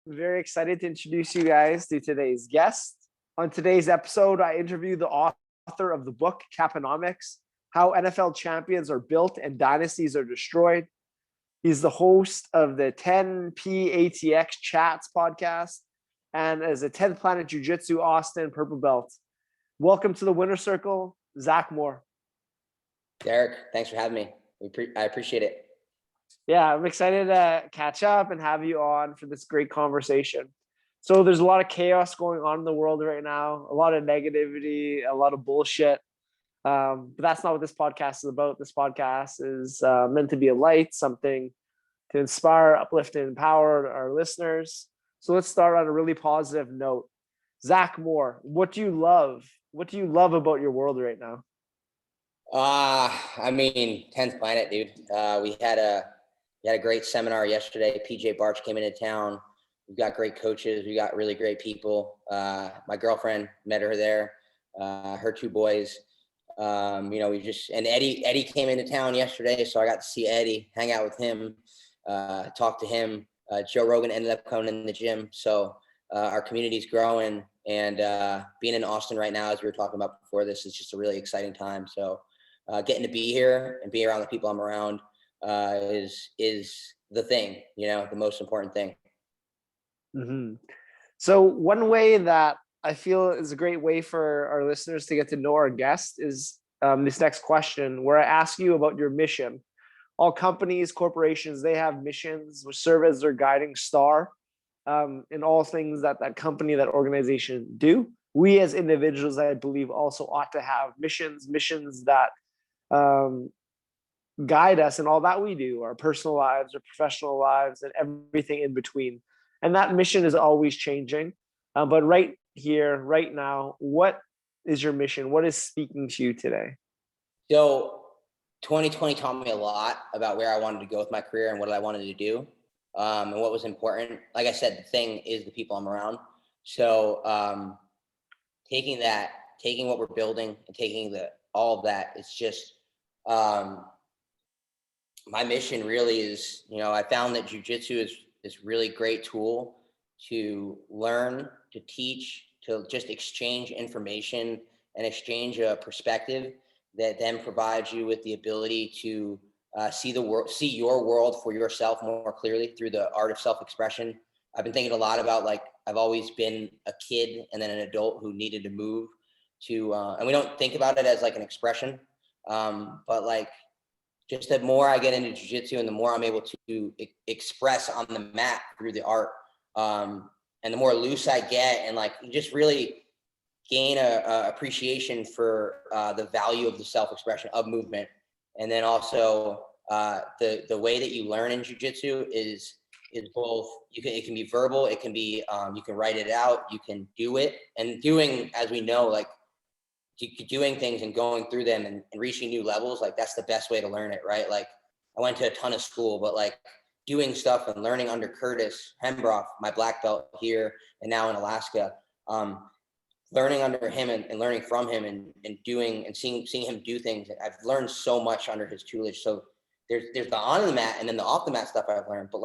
Very excited to introduce you guys to today's guest. On today's episode, I interview the author of the book, Caponomics, How NFL Champions Are Built and Dynasties Are Destroyed. He's the host of the 10PATX Chats podcast and as a 10th Planet Jiu-Jitsu Austin purple belt. Welcome to the Winner's Circle, Zack Moore. Derek, thanks for having me. I appreciate it. Yeah, I'm excited to catch up and have you on for this great conversation. So there's a lot of chaos going on in the world right now, a lot of negativity, a lot of bullshit. But that's not what this podcast is about. This podcast is meant to be a light, something to inspire, uplift, and empower our listeners. So let's start on a really positive note. Zack Moore, what do you love? What do you love about your world right now? 10th Planet, dude. We had a great seminar yesterday. PJ Barch came into town. We've got great coaches. We got really great people. My girlfriend, met her there. Her two boys. And Eddie came into town yesterday, so I got to see Eddie, hang out with him, talk to him. Joe Rogan ended up coming in the gym. So our community's growing, and being in Austin right now, as we were talking about before this, is just a really exciting time. So getting to be here and be around the people I'm around is the thing, the most important thing. Mm-hmm. So one way that I feel is a great way for our listeners to get to know our guest is this next question, where I ask you about your mission. All companies, corporations, they have missions which serve as their guiding star in all things that company, that organization do. We as individuals, I believe, also ought to have missions that guide us in all that we do, our personal lives, our professional lives, and everything in between. And that mission is always changing. But right here, right now, what is your mission? What is speaking to you today? So 2020 taught me a lot about where I wanted to go with my career and what I wanted to do, and what was important. Like I said, the thing is the people I'm around. So taking what we're building and taking all of that, it's just my mission really is, I found that jiu-jitsu is this really great tool to learn, to teach, to just exchange information and exchange a perspective that then provides you with the ability to see your world for yourself more clearly through the art of self-expression. I've been thinking a lot about, I've always been a kid and then an adult who needed to move to, and we don't think about it as an expression, but just the more I get into jiu-jitsu and the more I'm able to express on the mat through the art, and the more loose I get, and you just really gain a appreciation for the value of the self-expression of movement. And then also the way that you learn in jiu-jitsu is both, it can be verbal, it can be, you can write it out, you can do it. And doing, as we know, doing things and going through them and reaching new levels, that's the best way to learn it, right? I went to a ton of school, but doing stuff and learning under Curtis Hembroff, my black belt here and now in Alaska, learning under him and learning from him and doing and seeing him do things. I've learned so much under his tutelage. So there's the on the mat and then the off the mat stuff I've learned, but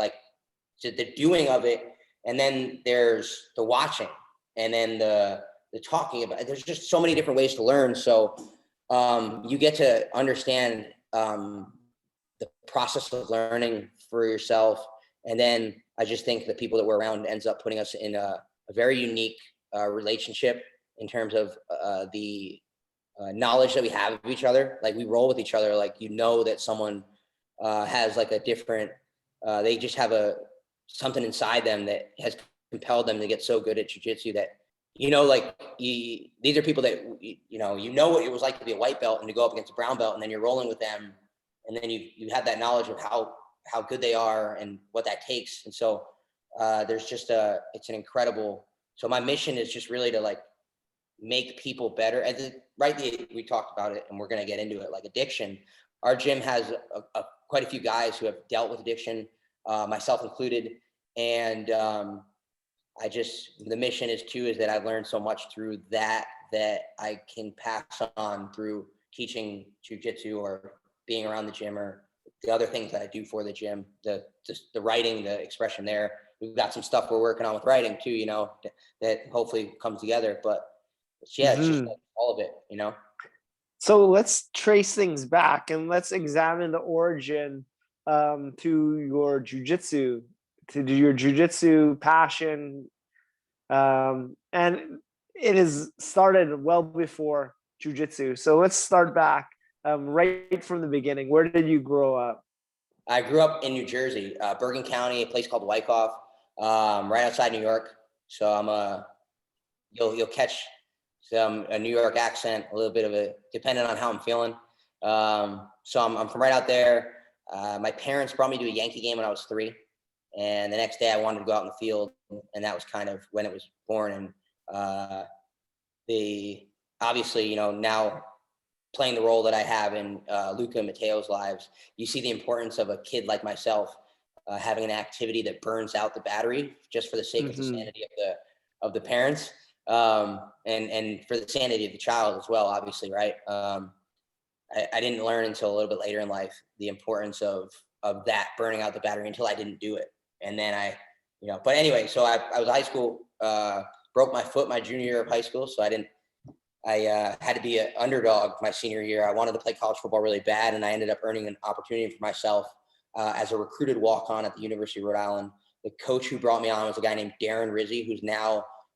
the doing of it, and then there's the watching, and then the talking about it. There's just so many different ways to learn. So you get to understand the process of learning for yourself. And then I just think the people that we're around ends up putting us in a very unique relationship in terms of the knowledge that we have of each other. We roll with each other. That someone has a different, they just have something inside them that has compelled them to get so good at jiu-jitsu that, these are people that, what it was like to be a white belt and to go up against a brown belt, and then you're rolling with them. And then you have that knowledge of how good they are and what that takes. And so there's just it's an incredible, so my mission is just really to make people better. And rightly, we talked about it and we're going to get into it, addiction. Our gym has quite a few guys who have dealt with addiction, myself included. And the mission is that I've learned so much through that I can pass on through teaching jiu-jitsu or being around the gym or the other things that I do for the gym, the writing, the expression there. we've got some stuff we're working on with writing too, you know, that hopefully comes together. But yeah, it's just like all of it, you know. So let's trace things back and let's examine the origin to your jujitsu, to your jujitsu passion. And it is started well before jujitsu. So let's start back right from the beginning. Where did you grow up? I grew up in New Jersey, Bergen County, a place called Wyckoff, right outside New York. So you'll catch a New York accent, a little bit of it, depending on how I'm feeling. So I'm from right out there. My parents brought me to a Yankee game when I was 3. And the next day I wanted to go out in the field, and that was kind of when it was born. And obviously, you know, now playing the role that I have in Luca and Mateo's lives, you see the importance of a kid like myself having an activity that burns out the battery just for the sake of the sanity of the parents, and for the sanity of the child as well, obviously, right? I didn't learn until a little bit later in life the importance of that burning out the battery until I didn't do it. And then but anyway, so I was high school, broke my foot my junior year of high school. So I had to be an underdog my senior year. I wanted to play college football really bad, and I ended up earning an opportunity for myself as a recruited walk-on at the University of Rhode Island. The coach who brought me on was a guy named Darren Rizzi,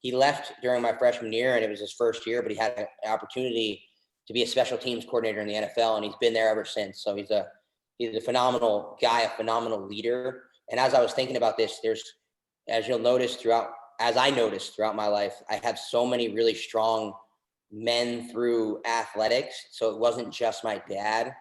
he left during my freshman year, and it was his first year, but he had an opportunity to be a special teams coordinator in the NFL, and he's been there ever since. So he's a phenomenal guy, a phenomenal leader. And as I was thinking about this, as I noticed throughout my life, I had so many really strong men through athletics. So it wasn't just my dad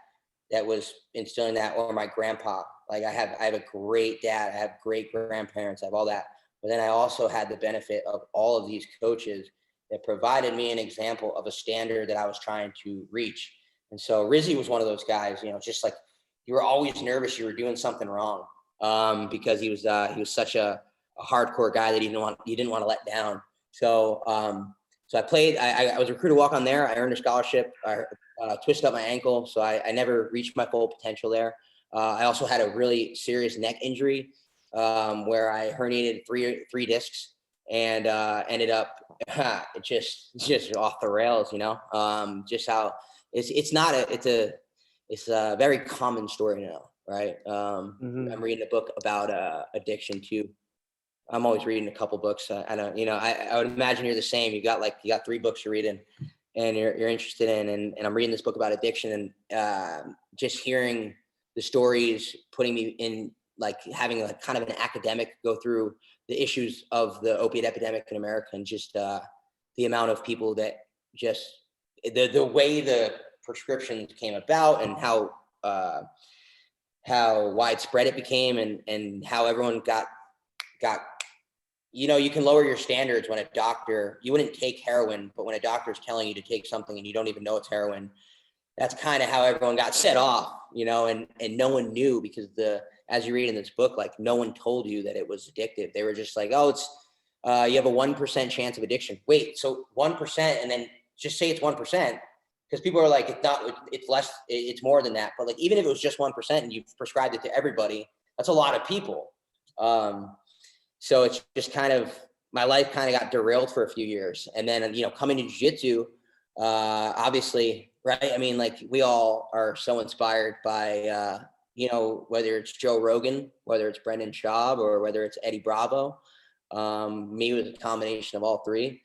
that was instilling that, or my grandpa. Like I have a great dad, I have great grandparents, I have all that. But then I also had the benefit of all of these coaches that provided me an example of a standard that I was trying to reach. And so Rizzy was one of those guys, you know, just like you were always nervous you were doing something wrong, because he was such a hardcore guy that you didn't want to let down. So I played. I was recruited to walk on there. I earned a scholarship. I twisted up my ankle, so I never reached my full potential there. I also had a really serious neck injury where I herniated three discs, and ended up just off the rails. You know, just how it's a very common story now, right? I'm reading a book about addiction too. I'm always reading a couple books. I don't, you know, I would imagine you're the same. You got 3 books you're reading and you're interested in, and I'm reading this book about addiction, and just hearing the stories, putting me in, like having a kind of an academic go through the issues of the opiate epidemic in America, and just the amount of people that just the way the prescriptions came about, and how widespread it became, and how everyone got, you know, you can lower your standards when you wouldn't take heroin, but when a doctor is telling you to take something and you don't even know it's heroin, that's kind of how everyone got set off, you know, and no one knew, because as you read in this book, like no one told you that it was addictive. They were just like, oh, it's, you have a 1% chance of addiction. Wait, so 1%, and then just say it's 1%, because people are like, it's less, it's more than that. But like, even if it was just 1% and you prescribed it to everybody, that's a lot of people. So it's just kind of, my life kind of got derailed for a few years. And then, you know, coming to jiu-jitsu, obviously, right? I mean, like we all are so inspired by, you know, whether it's Joe Rogan, whether it's Brendan Schaub, or whether it's Eddie Bravo. Me was a combination of all 3.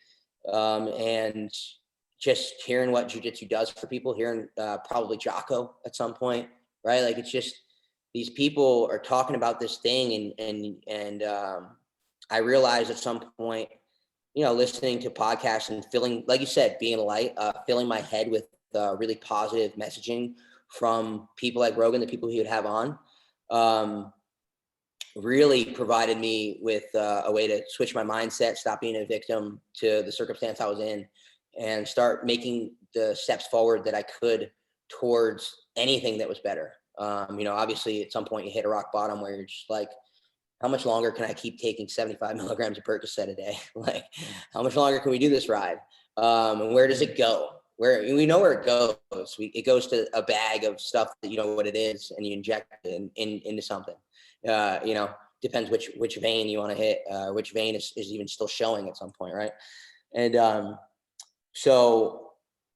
And just hearing what jiu-jitsu does for people, hearing probably Jocko at some point, right? Like it's just, these people are talking about this thing, and I realized at some point, you know, listening to podcasts and filling, like you said, being a light, filling my head with really positive messaging from people like Rogan, the people he would have on, really provided me with a way to switch my mindset, stop being a victim to the circumstance I was in, and start making the steps forward that I could towards anything that was better. You know, obviously at some point you hit a rock bottom where you're just like, how much longer can I keep taking 75 milligrams of Percocet a day? Like, how much longer can we do this ride? And where does it go? We know where it goes. It goes to a bag of stuff that you know what it is, and you inject it into something. You know, depends which vein you want to hit, which vein is even still showing at some point, right? And so,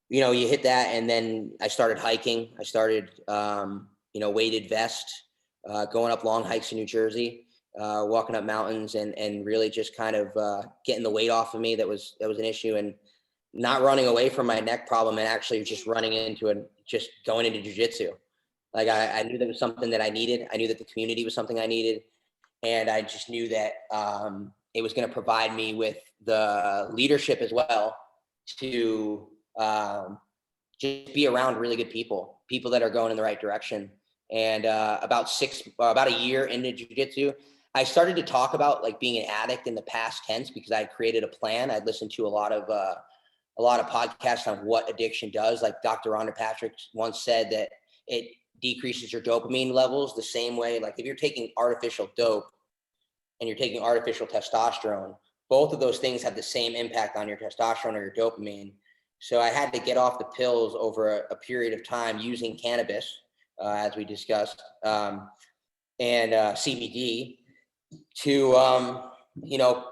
you know, you hit that, and then I started hiking. I started, you know, weighted vest, going up long hikes in New Jersey, walking up mountains, and really just kind of getting the weight off of me. That was an issue, and not running away from my neck problem, and actually just running into it, just going into jiu-jitsu. Like I knew that was something that I needed. I knew that the community was something I needed. And I just knew that it was going to provide me with the leadership as well to just be around really good people that are going in the right direction. And about a year into jiu-jitsu, I started to talk about like being an addict in the past tense, because I had created a plan. I'd listened to a lot of podcasts on what addiction does. Like Dr. Rhonda Patrick once said that it decreases your dopamine levels the same way. Like if you're taking artificial dope and you're taking artificial testosterone, both of those things have the same impact on your testosterone or your dopamine. So I had to get off the pills over a period of time using cannabis, as we discussed, and CBD to, you know,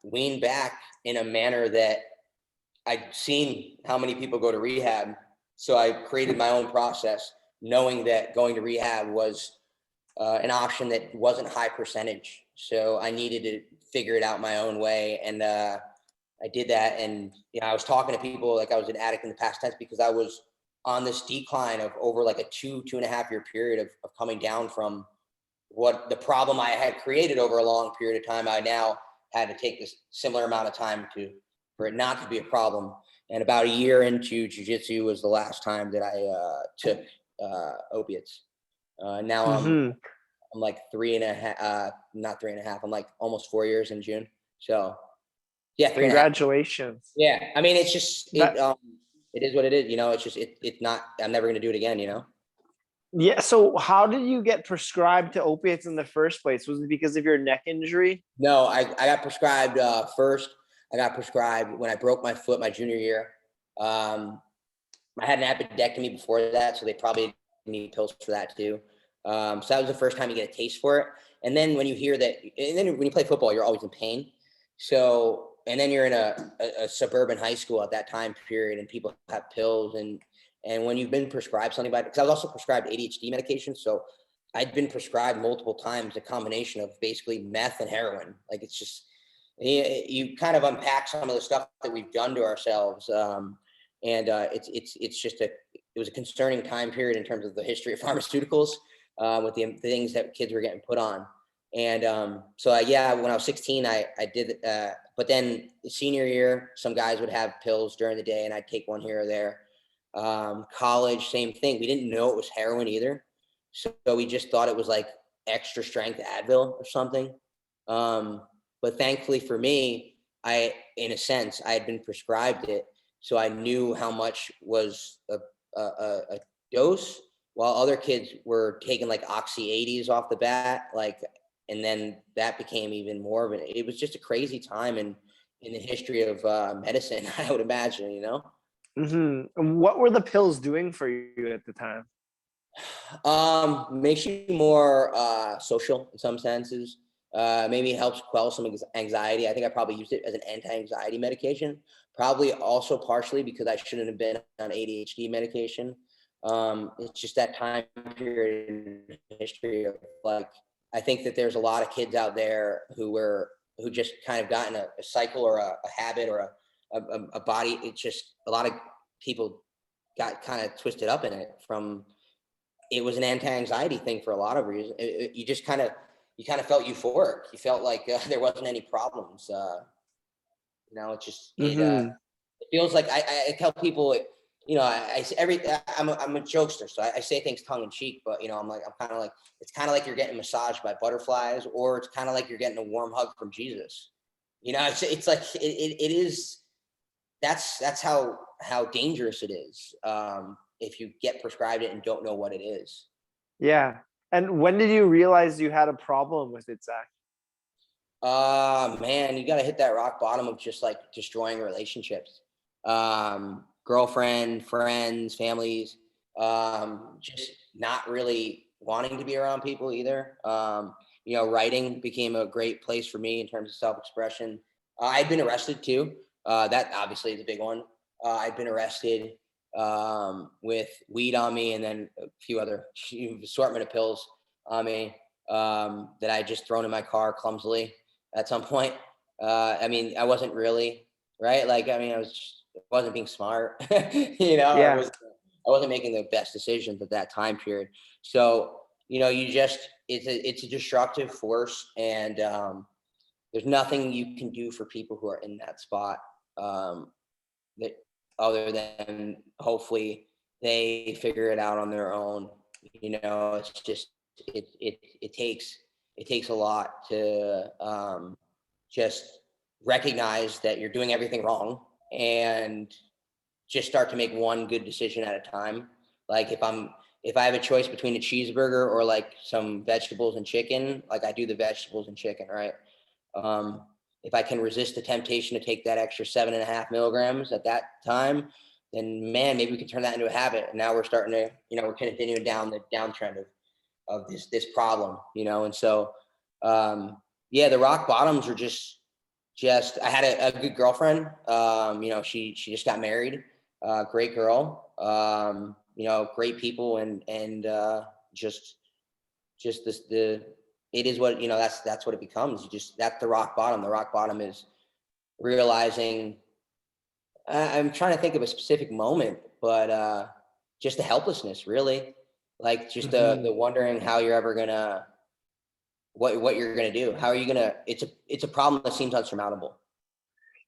wean back in a manner that I'd seen how many people go to rehab. So I created my own process, knowing that going to rehab was an option that wasn't high percentage. So I needed to figure it out my own way. And I did that. And, you know, I was talking to people like I was an addict in the past tense, because I was on this decline of over like a 2.5 year period of coming down from what the problem I had created over a long period of time. I now had to take this similar amount of time for it not to be a problem. And about a year into jiu-jitsu was the last time that I took opiates. Now I'm like 3.5, not 3.5. I'm like almost 4 years in June. So yeah, 3.5. Congratulations. Yeah, I mean, it's just That- it is what it is. You know, it's just it's not. I'm never gonna do it again. You know. yeah. So how did you get prescribed to opiates in the first place? Was it because of your neck injury? No, I got prescribed first. I got prescribed when I broke my foot my junior year. I had an appendectomy before that, so they probably need pills for that too. So that was the first time you get a taste for it. And then when you hear that, and then when you play football, you're always in pain. So, and then you're in a suburban high school at that time period, and people have pills. And when you've been prescribed something because I was also prescribed ADHD medication. So I'd been prescribed multiple times a combination of basically meth and heroin. Like it's just, you kind of unpack some of the stuff that we've done to ourselves. It's just it was a concerning time period in terms of the history of pharmaceuticals, with the things that kids were getting put on. And yeah, when I was 16, I did, but then the senior year, some guys would have pills during the day and I'd take one here or there. College, same thing. We didn't know it was heroin either. So we just thought it was like extra strength Advil or something. But thankfully for me, in a sense, I had been prescribed it. So I knew how much was a dose, while other kids were taking like Oxy 80s off the bat, and then that became even more of it. It was just a crazy time in the history of medicine, I would imagine, you know? And what were the pills doing for you at the time? Makes you more social in some senses. Maybe helps quell some anxiety. I think I probably used it as an anti-anxiety medication. Probably also partially because I shouldn't have been on ADHD medication. It's just that time period in history of like, I think that there's a lot of kids out there who just kind of got in a cycle or a habit or a body. It's just a lot of people got kind of twisted up in it from, it was an anti-anxiety thing for a lot of reasons. You just kind of felt euphoric. You felt like there wasn't any problems. You know, it just, it feels like I tell people, you know, I'm a jokester, so I say things tongue in cheek, but you know, I'm kind of like, it's kind of like you're getting massaged by butterflies, or it's kind of like you're getting a warm hug from Jesus. You know, it's like, it is, that's how dangerous it is. If you get prescribed it and don't know what it is. Yeah. And when did you realize you had a problem with it, Zach? Man, you got to hit that rock bottom of just like destroying relationships. Girlfriend, friends, families, just not really wanting to be around people either. writing became a great place for me in terms of self-expression. I'd been arrested too. That obviously is a big one. I'd been arrested with weed on me, and then a few other assortment of pills on me that I just thrown in my car clumsily at some point. I mean, I wasn't really right. Like, I mean, I wasn't being smart. Yeah. I wasn't making the best decisions at that time period. So, it's a destructive force, and there's nothing you can do for people who are in that spot that other than hopefully they figure it out on their own. It's just it takes a lot to just recognize that you're doing everything wrong and just start to make one good decision at a time. Like if I have a choice between a cheeseburger or like some vegetables and chicken, like I do the vegetables and chicken, right? If I can resist the temptation to take that extra 7.5 milligrams at that time, then man, maybe we can turn that into a habit. And now we're starting to, we're continuing down the downtrend of this problem, And so, the rock bottoms are just I had a good girlfriend. She just got married. Great girl. Great people, and just it is what, that's what it becomes. That's the rock bottom. The rock bottom is realizing, I'm trying to think of a specific moment, but just the helplessness, really. Like just the wondering how you're ever gonna, what you're gonna do. How are you gonna, it's a problem that seems unsurmountable.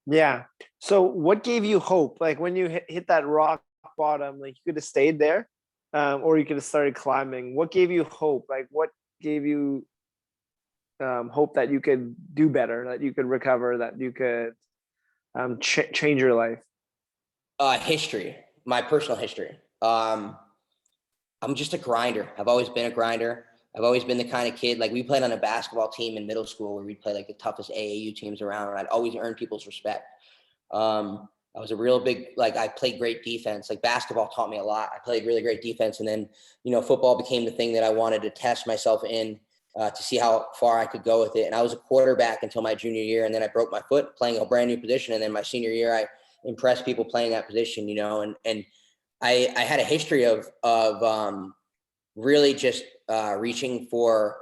Yeah. So what gave you hope? Like when you hit that rock bottom, like you could have stayed there, or you could have started climbing. What gave you hope? Like what gave you hope that you could do better, that you could recover, that you could change your life? History, my personal history. I'm just a grinder. I've always been a grinder. I've always been the kind of kid, like we played on a basketball team in middle school where we'd play like the toughest AAU teams around, and I'd always earn people's respect. I was a real big, like I played great defense. Like basketball taught me a lot. I played really great defense. And then, football became the thing that I wanted to test myself in to see how far I could go with it. And I was a quarterback until my junior year. And then I broke my foot playing a brand new position. And then my senior year, I impressed people playing that position, and I had a history of really just reaching for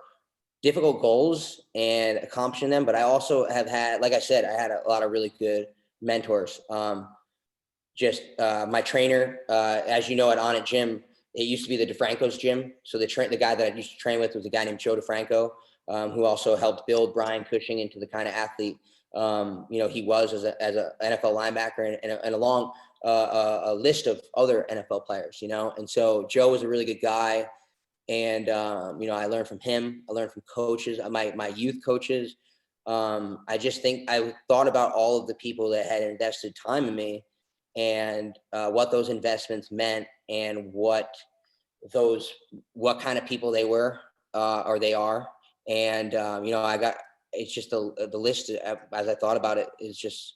difficult goals and accomplishing them. But I also have had, like I said, I had a lot of really good mentors. My trainer, as you know, at On It Gym, it used to be the DeFranco's gym. So the guy that I used to train with was a guy named Joe DeFranco, who also helped build Brian Cushing into the kind of athlete he was as an NFL linebacker, and along a list of other NFL players, And so Joe was a really good guy. And, I learned from him. I learned from coaches, my youth coaches. I just think I thought about all of the people that had invested time in me, and what those investments meant, and what kind of people they were or they are. And, it's just the list as I thought about it is just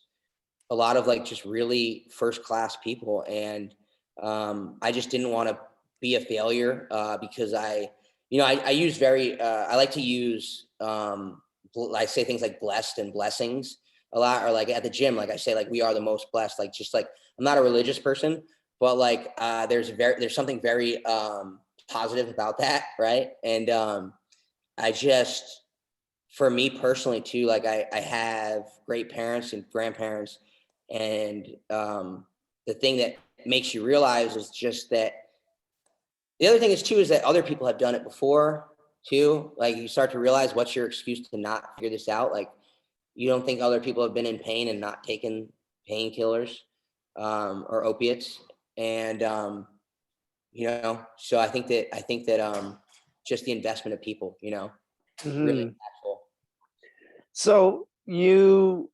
a lot of like just really first class people. And I just didn't want to be a failure because I use I like to use, I say things like blessed and blessings a lot, or like at the gym, like I say, like we are the most blessed, like just like I'm not a religious person, but like there's something very positive about that, right? And for me personally too, like I have great parents and grandparents, and the thing that makes you realize is just that the other thing is too is that other people have done it before too. Like you start to realize what's your excuse to not figure this out. Like you don't think other people have been in pain and not taken painkillers or opiates, and so I think that just the investment of people, really impactful. So you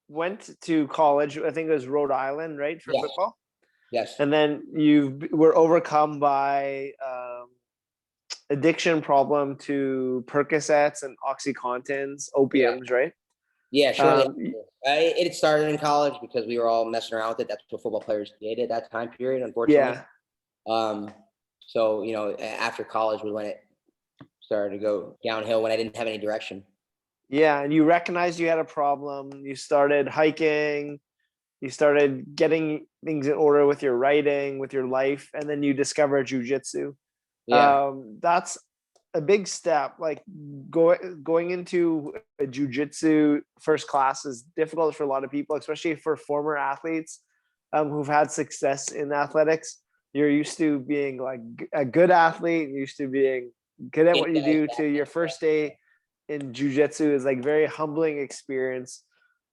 went to college, I think it was Rhode Island, right, for football? Yes. And then you were overcome by addiction problem to Percocets and OxyContins, opiums, right? Yeah, surely. It started in college because we were all messing around with it. That's what football players did at that time period, unfortunately. Yeah. So, after college was when it started to go downhill when I didn't have any direction. Yeah, and you recognized you had a problem. You started hiking. You started getting things in order with your writing, with your life, and then you discovered jujitsu. Yeah. That's a big step. Like going into a jujitsu first class is difficult for a lot of people, especially for former athletes who've had success in athletics. You're used to being like a good athlete, used to being good at Yeah, what you do. To your first day in jujitsu is like very humbling experience.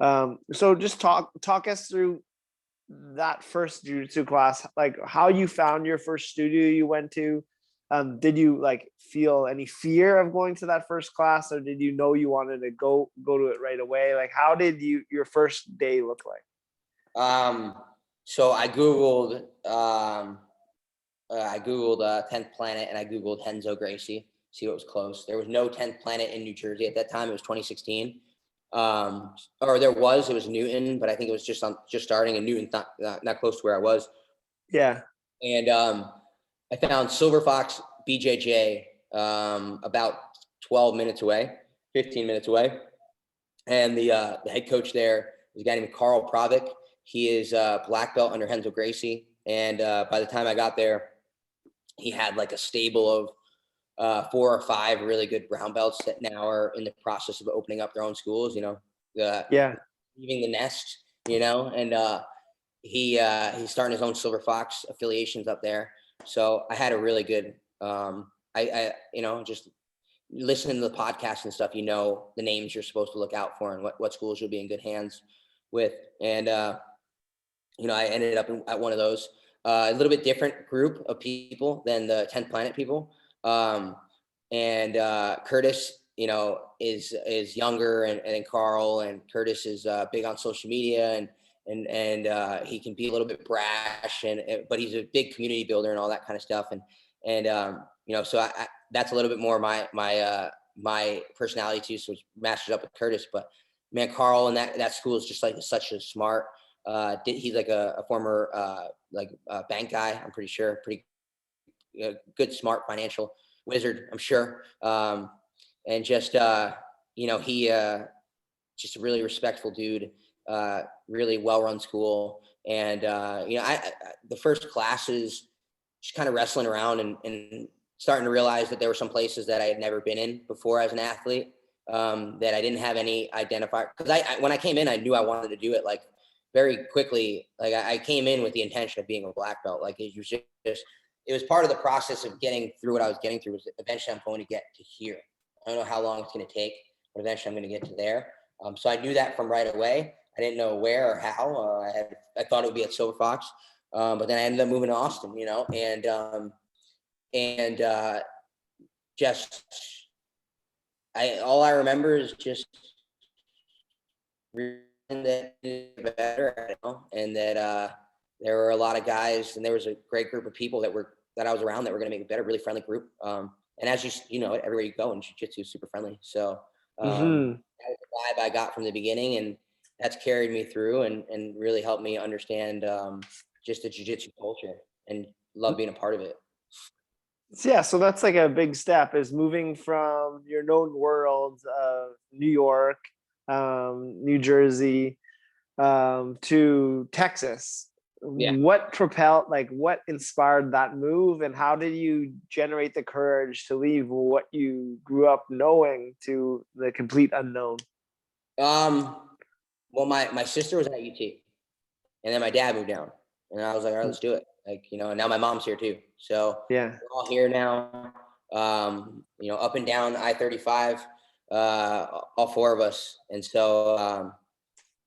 So just talk us through that first jiu-jitsu class, like how you found your first studio you went to. Did you like feel any fear of going to that first class, or did you know you wanted to go to it right away? Like how did your first day look like? So I googled 10th Planet, and I googled Renzo Gracie, see what was close. There was no 10th Planet in New Jersey at that time. It was 2016. Or it was Newton, but I think it was just starting, and Newton not close to where I was. Yeah. And I found Silver Fox BJJ about 12 minutes away, 15 minutes away. And the head coach there is a guy named Carl Provic. He is black belt under Renzo Gracie. And by the time I got there, he had like a stable of 4 or 5 really good brown belts that now are in the process of opening up their own schools, Yeah. leaving the nest, and he's starting his own Silver Fox affiliations up there. So I had a really good, just listening to the podcast and stuff, the names you're supposed to look out for and what schools you'll be in good hands with. And, I ended up at one of those, a little bit different group of people than the 10th Planet people. And Curtis, is younger, and Carl, and Curtis is big on social media, and he can be a little bit brash, but he's a big community builder and all that kind of stuff. And so I that's a little bit more my personality too. So it's matched up with Curtis, but man, Carl and that school is just like such a smart. He's like a former bank guy. I'm pretty sure, pretty good, smart financial wizard, I'm sure. And just he just a really respectful dude, really well-run school. And the first classes, just kind of wrestling around and starting to realize that there were some places that I had never been in before as an athlete, that I didn't have any identifier. Because when I came in, I knew I wanted to do it like very quickly. Like I came in with the intention of being a black belt. Like it was just, it was part of the process of getting through what I was getting through. Was eventually I'm going to get to here. I don't know how long it's going to take, but eventually I'm going to get to there. So I knew that from right away. I didn't know where or how. I thought it would be at Silver Fox, but then I ended up moving to Austin. Just all I remember is just that better, and that there were a lot of guys, and there was a great group of people that I was around that were going to make it better. Really friendly group. And as everywhere you go in jiu-jitsu is super friendly. So that was the vibe I got from the beginning, and that's carried me through and really helped me understand just the jiu-jitsu culture and love being a part of it. Yeah, so that's like a big step, is moving from your known world of New York, New Jersey, to Texas. Yeah. What inspired that move, and how did you generate the courage to leave what you grew up knowing to the complete unknown? Well, my sister was at UT, and then my dad moved down, and I was like, all right, let's do it. And now my mom's here too. So Yeah. we're all here now. Up and down I-35, all 4 of us. And so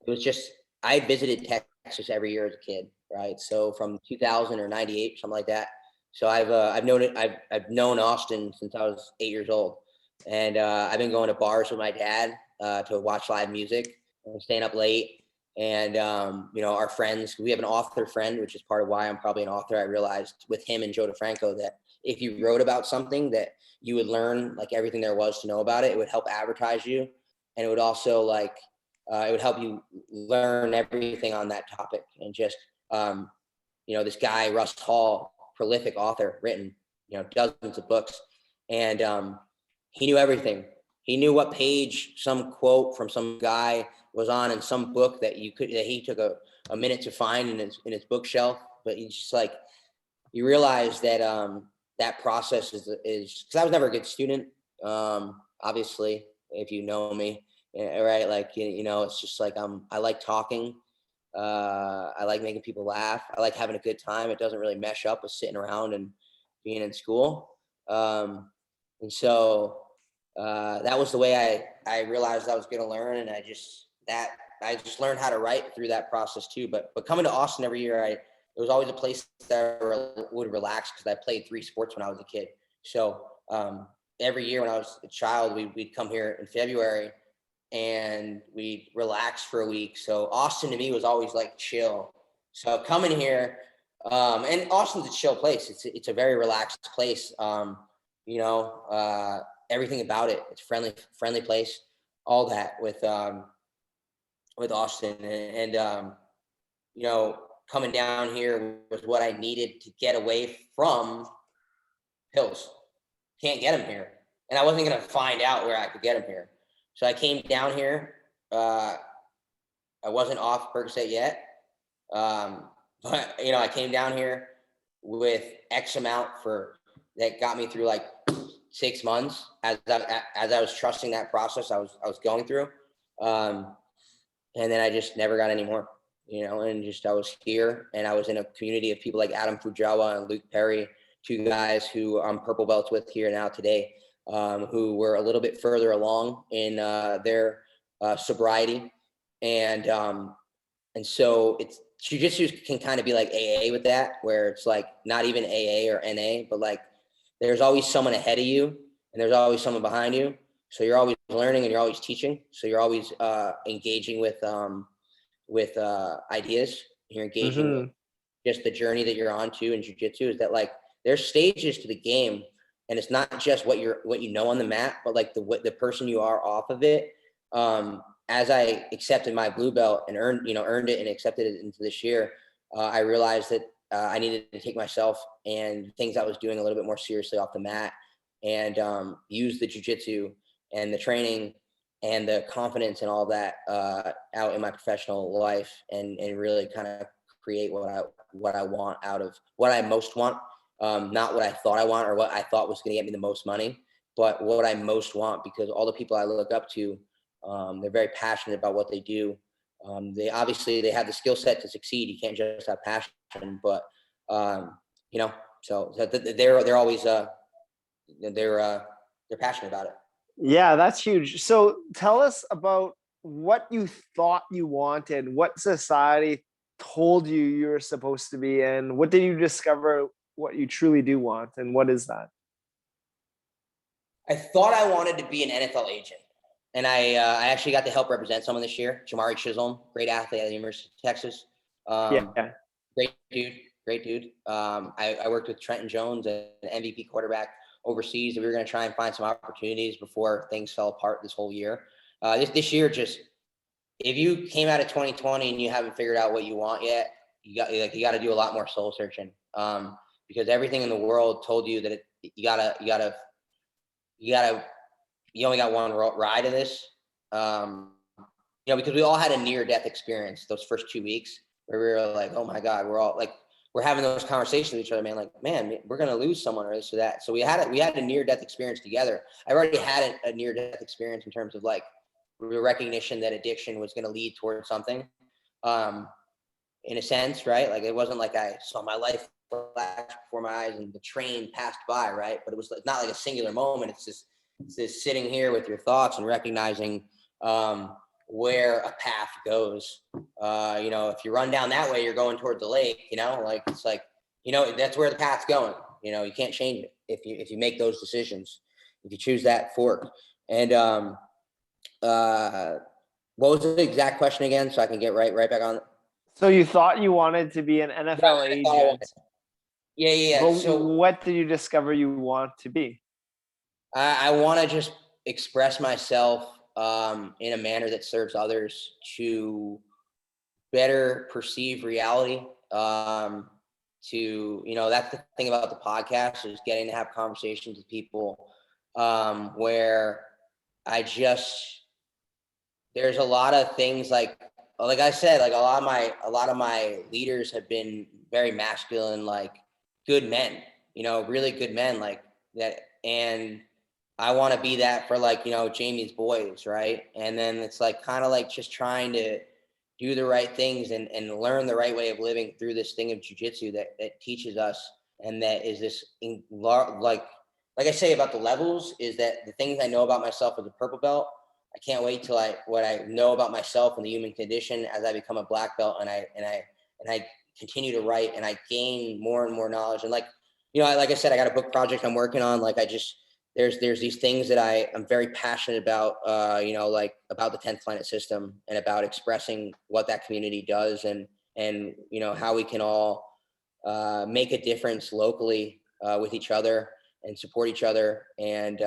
it was just, I visited Texas every year as a kid, right? So from 2000 or 98, something like that. So I've known Austin since I was 8 years old, and I've been going to bars with my dad to watch live music and staying up late. And our friends, we have an author friend, which is part of why I'm probably an author. I realized with him and Joe DeFranco that if you wrote about something, that you would learn like everything there was to know about it. It would help advertise you, and it would also it would help you learn everything on that topic. And just this guy Russ Hall, prolific author, written dozens of books, and he knew everything. He knew what page some quote from some guy was on in some book that he took a minute to find in his bookshelf. But he's just like, you realize that that process is because I was never a good student. Obviously, if you know me, right? Like, it's just like I like talking. I like making people laugh. I like having a good time. It doesn't really mesh up with sitting around and being in school. And so that was the way I realized I was going to learn. And I just learned how to write through that process too. But coming to Austin every year, it was always a place that I would relax because I played 3 sports when I was a kid. So every year when I was a child, we'd come here in February and we'd relax for a week. So Austin to me was always like chill. So coming here, and Austin's a chill place. It's a very relaxed place. Everything about it. It's friendly place. All that with Austin and coming down here was what I needed to get away from pills. Can't get them here, and I wasn't gonna find out where I could get them here. So I came down here. I wasn't off Percocet yet, but I came down here with X amount that got me through like 6 months as I was trusting that process I was going through, and then I just never got any more. And just I was here, and I was in a community of people like Adam Fujawa and Luke Perry, 2 guys who I'm purple belts with here now today. Who were a little bit further along in their sobriety, and so it's jiu-jitsu can kind of be like AA with that, where it's like not even AA or NA, but like there's always someone ahead of you and there's always someone behind you. So you're always learning and you're always teaching. So you're always engaging with ideas. You're engaging with just the journey that you're on to in jiu-jitsu. Is that like there's stages to the game. And it's not just what you know on the mat, but like the person you are off of it. As I accepted my blue belt and earned it and accepted it into this year, I realized that I needed to take myself and things I was doing a little bit more seriously off the mat, and use the jiu-jitsu and the training and the confidence and all that out in my professional life, and really kind of create what I want out of what I most want. Not what I thought I want or what I thought was going to get me the most money, but what I most want, because all the people I look up to, they're very passionate about what they do. They have the skill set to succeed. You can't just have passion, but so they're always they're passionate about it. Yeah, that's huge. So tell us about what you thought you wanted, what society told you were supposed to be, and what did you discover what you truly do want, and what is that? I thought I wanted to be an NFL agent, and I actually got to help represent someone this year. Jamari Chisholm, great athlete at the University of Texas. Yeah. Great dude. I worked with Trenton Jones, an MVP quarterback overseas. We were going to try and find some opportunities before things fell apart this whole year. This year, just if you came out of 2020 and you haven't figured out what you want yet, you got to do a lot more soul searching. Because everything in the world told you that you only got one ride of this. Because we all had a near-death experience those first 2 weeks where we were like, oh my God, we're having those conversations with each other, man, we're going to lose someone or this or that. So we had a near-death experience together. I already had a near-death experience in terms of like the recognition that addiction was going to lead towards something, in a sense, right? Like it wasn't like I saw my life flash before my eyes and the train passed by, right? But it was not like a singular moment. It's just sitting here with your thoughts and recognizing where a path goes. If you run down that way, you're going towards the lake. That's where the path's going. You can't change it if you make those decisions. If you choose that fork. And what was the exact question again, so I can get right back on? So you thought you wanted to be an NFL agent. Yeah. But so what did you discover you want to be? I want to just express myself in a manner that serves others to better perceive reality. That's the thing about the podcast, is getting to have conversations with people where there's a lot of things like I said, like a lot of my leaders have been very masculine, like good men, really good men like that. And I want to be that for like, Jamie's boys. Right. And then it's like, kind of like just trying to do the right things and learn the right way of living through this thing of jiu-jitsu that teaches us. And that is this like I say about the levels, is that the things I know about myself as a purple belt, I can't wait till what I know about myself and the human condition as I become a black belt, and I continue to write and I gain more and more knowledge. And like I said, I got a book project I'm working on. Like there's these things that I'm very passionate about, like about the 10th Planet system and about expressing what that community does and how we can all make a difference locally with each other and support each other, and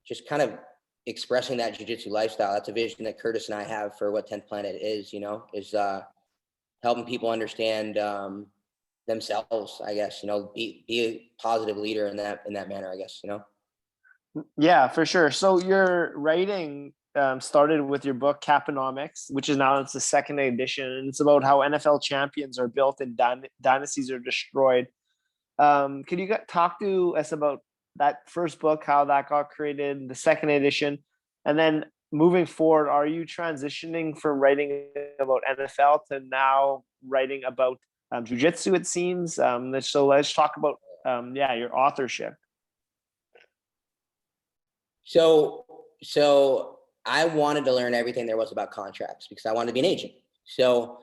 just kind of expressing that jiu-jitsu lifestyle. That's a vision that Curtis and I have for what 10th Planet is, is helping people understand themselves, I guess, be a positive leader in that manner, I guess, Yeah, for sure. So your writing started with your book Caponomics, which is now it's the second edition, and it's about how NFL champions are built and dynasties are destroyed. Could you talk to us about that first book, how that got created, the second edition, and then moving forward, are you transitioning from writing about NFL to now writing about jiu-jitsu, it seems? So let's talk about your authorship. So I wanted to learn everything there was about contracts because I wanted to be an agent. So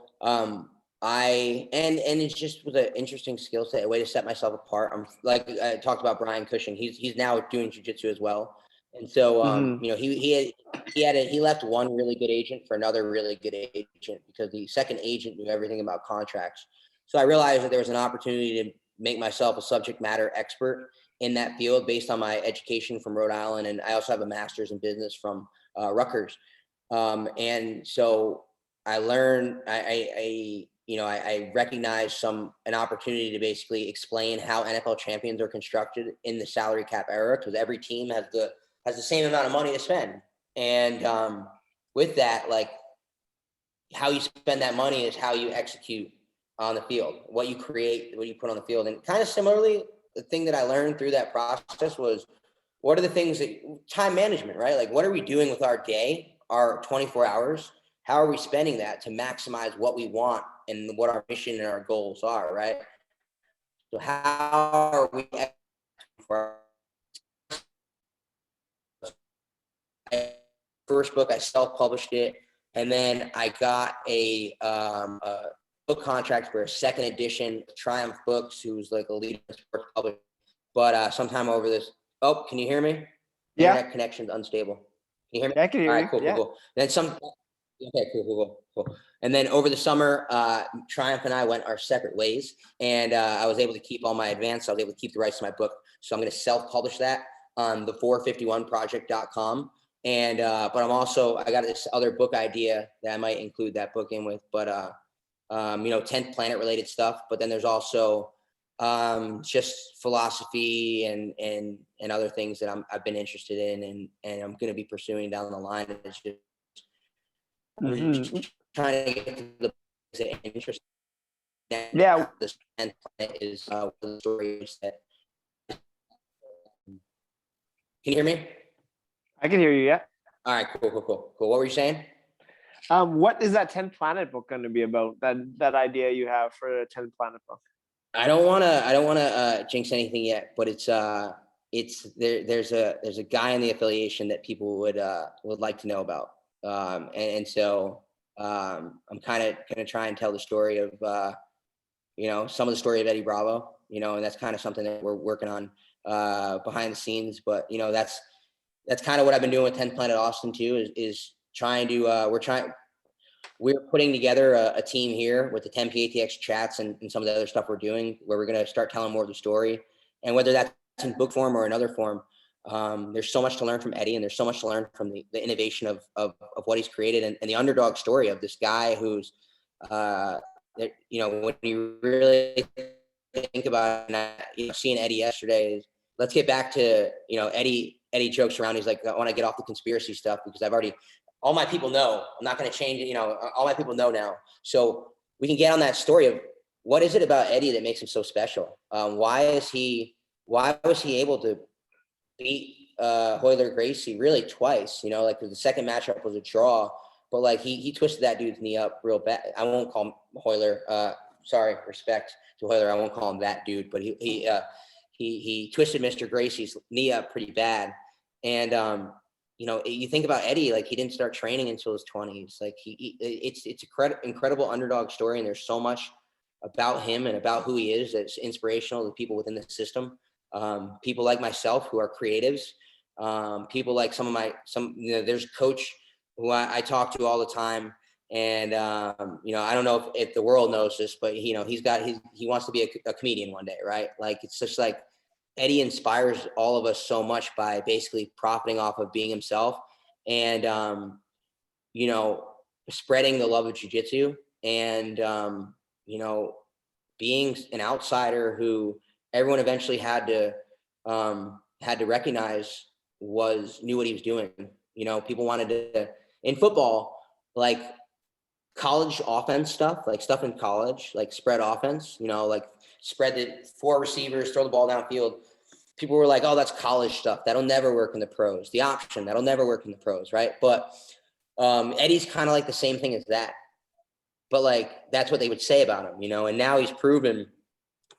and it just was an interesting skill set, a way to set myself apart. I'm like I talked about Brian Cushing. He's now doing jiu-jitsu as well. And so he left one really good agent for another really good agent because the second agent knew everything about contracts. So I realized that there was an opportunity to make myself a subject matter expert in that field based on my education from Rhode Island. And I also have a master's in business from Rutgers. And so I learned, I recognized an opportunity to basically explain how NFL champions are constructed in the salary cap era, because every team has the same amount of money to spend. And with that, like how you spend that money is how you execute on the field, what you create, what you put on the field. And kind of similarly, the thing that I learned through that process was, what are the things time management, right? Like, what are we doing with our day, our 24 hours? How are we spending that to maximize what we want and what our mission and our goals are, right? So how are we first book, I self-published it, and then I got a book contract for a second edition. Triumph Books, who's like a leading sports publisher. But sometime over this, can you hear me? Yeah. Internet connection's unstable. Can you hear me? Yeah, I can hear you. Cool. Then okay, cool. And then over the summer, Triumph and I went our separate ways, and I was able to keep all my advance. I was able to keep the rights to my book. So I'm going to self-publish that on the 451project.com. And but I got this other book idea that I might include that book in with, but 10th Planet related stuff. But then there's also just philosophy and other things that I've been interested in and I'm going to be pursuing down the line. It's just, just trying to get to the interest. Yeah. This 10th Planet is the stories that. Can you hear me? I can hear you. Yeah. All right. Cool. What were you saying? What is that 10th Planet book going to be about? That idea you have for a 10th Planet book? I don't want to jinx anything yet, but it's there's a guy in the affiliation that people would like to know about. So I'm kind of going to try and tell the story of some of the story of Eddie Bravo, and that's kind of something that we're working on behind the scenes. But that's kind of what I've been doing with 10th Planet Austin too, is trying to we're putting together a team here with the 10 PATX chats and some of the other stuff we're doing, where we're going to start telling more of the story. And whether that's in book form or another form, there's so much to learn from Eddie, and there's so much to learn from the innovation of what he's created and the underdog story of this guy who's, when you really think about it, seeing Eddie yesterday, let's get back to, Eddie Eddie jokes around. He's like, I want to get off the conspiracy stuff because all my people know. I'm not going to change it. All my people know now. So we can get on that story of what is it about Eddie that makes him so special? Why was he able to beat Hoyler Gracie really twice? Like the second matchup was a draw, but like he twisted that dude's knee up real bad. I won't call him Hoyler. Sorry, respect to Hoyler. I won't call him that dude, but he twisted Mr. Gracie's knee up pretty bad. And you think about Eddie, like he didn't start training until his 20s. Like it's an incredible underdog story, and there's so much about him and about who he is that's inspirational to people within the system. People like myself who are creatives. People like there's a coach who I talk to all the time. And, I don't know if the world knows this, but he wants to be a comedian one day, right? Like, it's just like Eddie inspires all of us so much by basically profiting off of being himself and, spreading the love of jiu-jitsu and, being an outsider who everyone eventually had to recognize knew what he was doing. People wanted to, in football, like, college offense stuff, like stuff in college, like spread offense, like spread the 4 receivers, throw the ball downfield. People were like, oh, that's college stuff. That'll never work in the pros. The option, that'll never work in the pros, right? But Eddie's kind of like the same thing as that. But like, that's what they would say about him, and now he's proven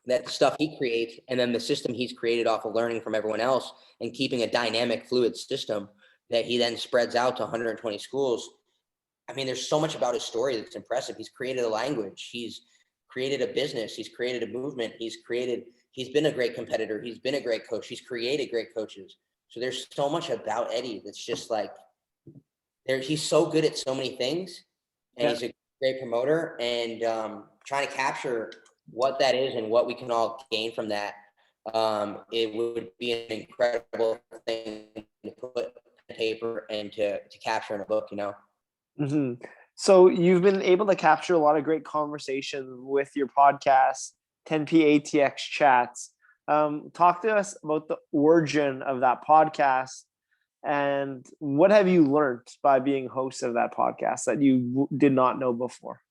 that the stuff he creates and then the system he's created off of learning from everyone else and keeping a dynamic, fluid system that he then spreads out to 120 schools. I mean, there's so much about his story that's impressive. He's created a language. He's created a business. He's created a movement. He's been a great competitor. He's been a great coach. He's created great coaches. So there's so much about Eddie that's just like, he's so good at so many things, and he's a great promoter, and trying to capture what that is and what we can all gain from that. It would be an incredible thing to put on paper and to capture in a book, Mm-hmm. So you've been able to capture a lot of great conversation with your podcast, 10P ATX Chats. Talk to us about the origin of that podcast, and what have you learned by being host of that podcast that you did not know before?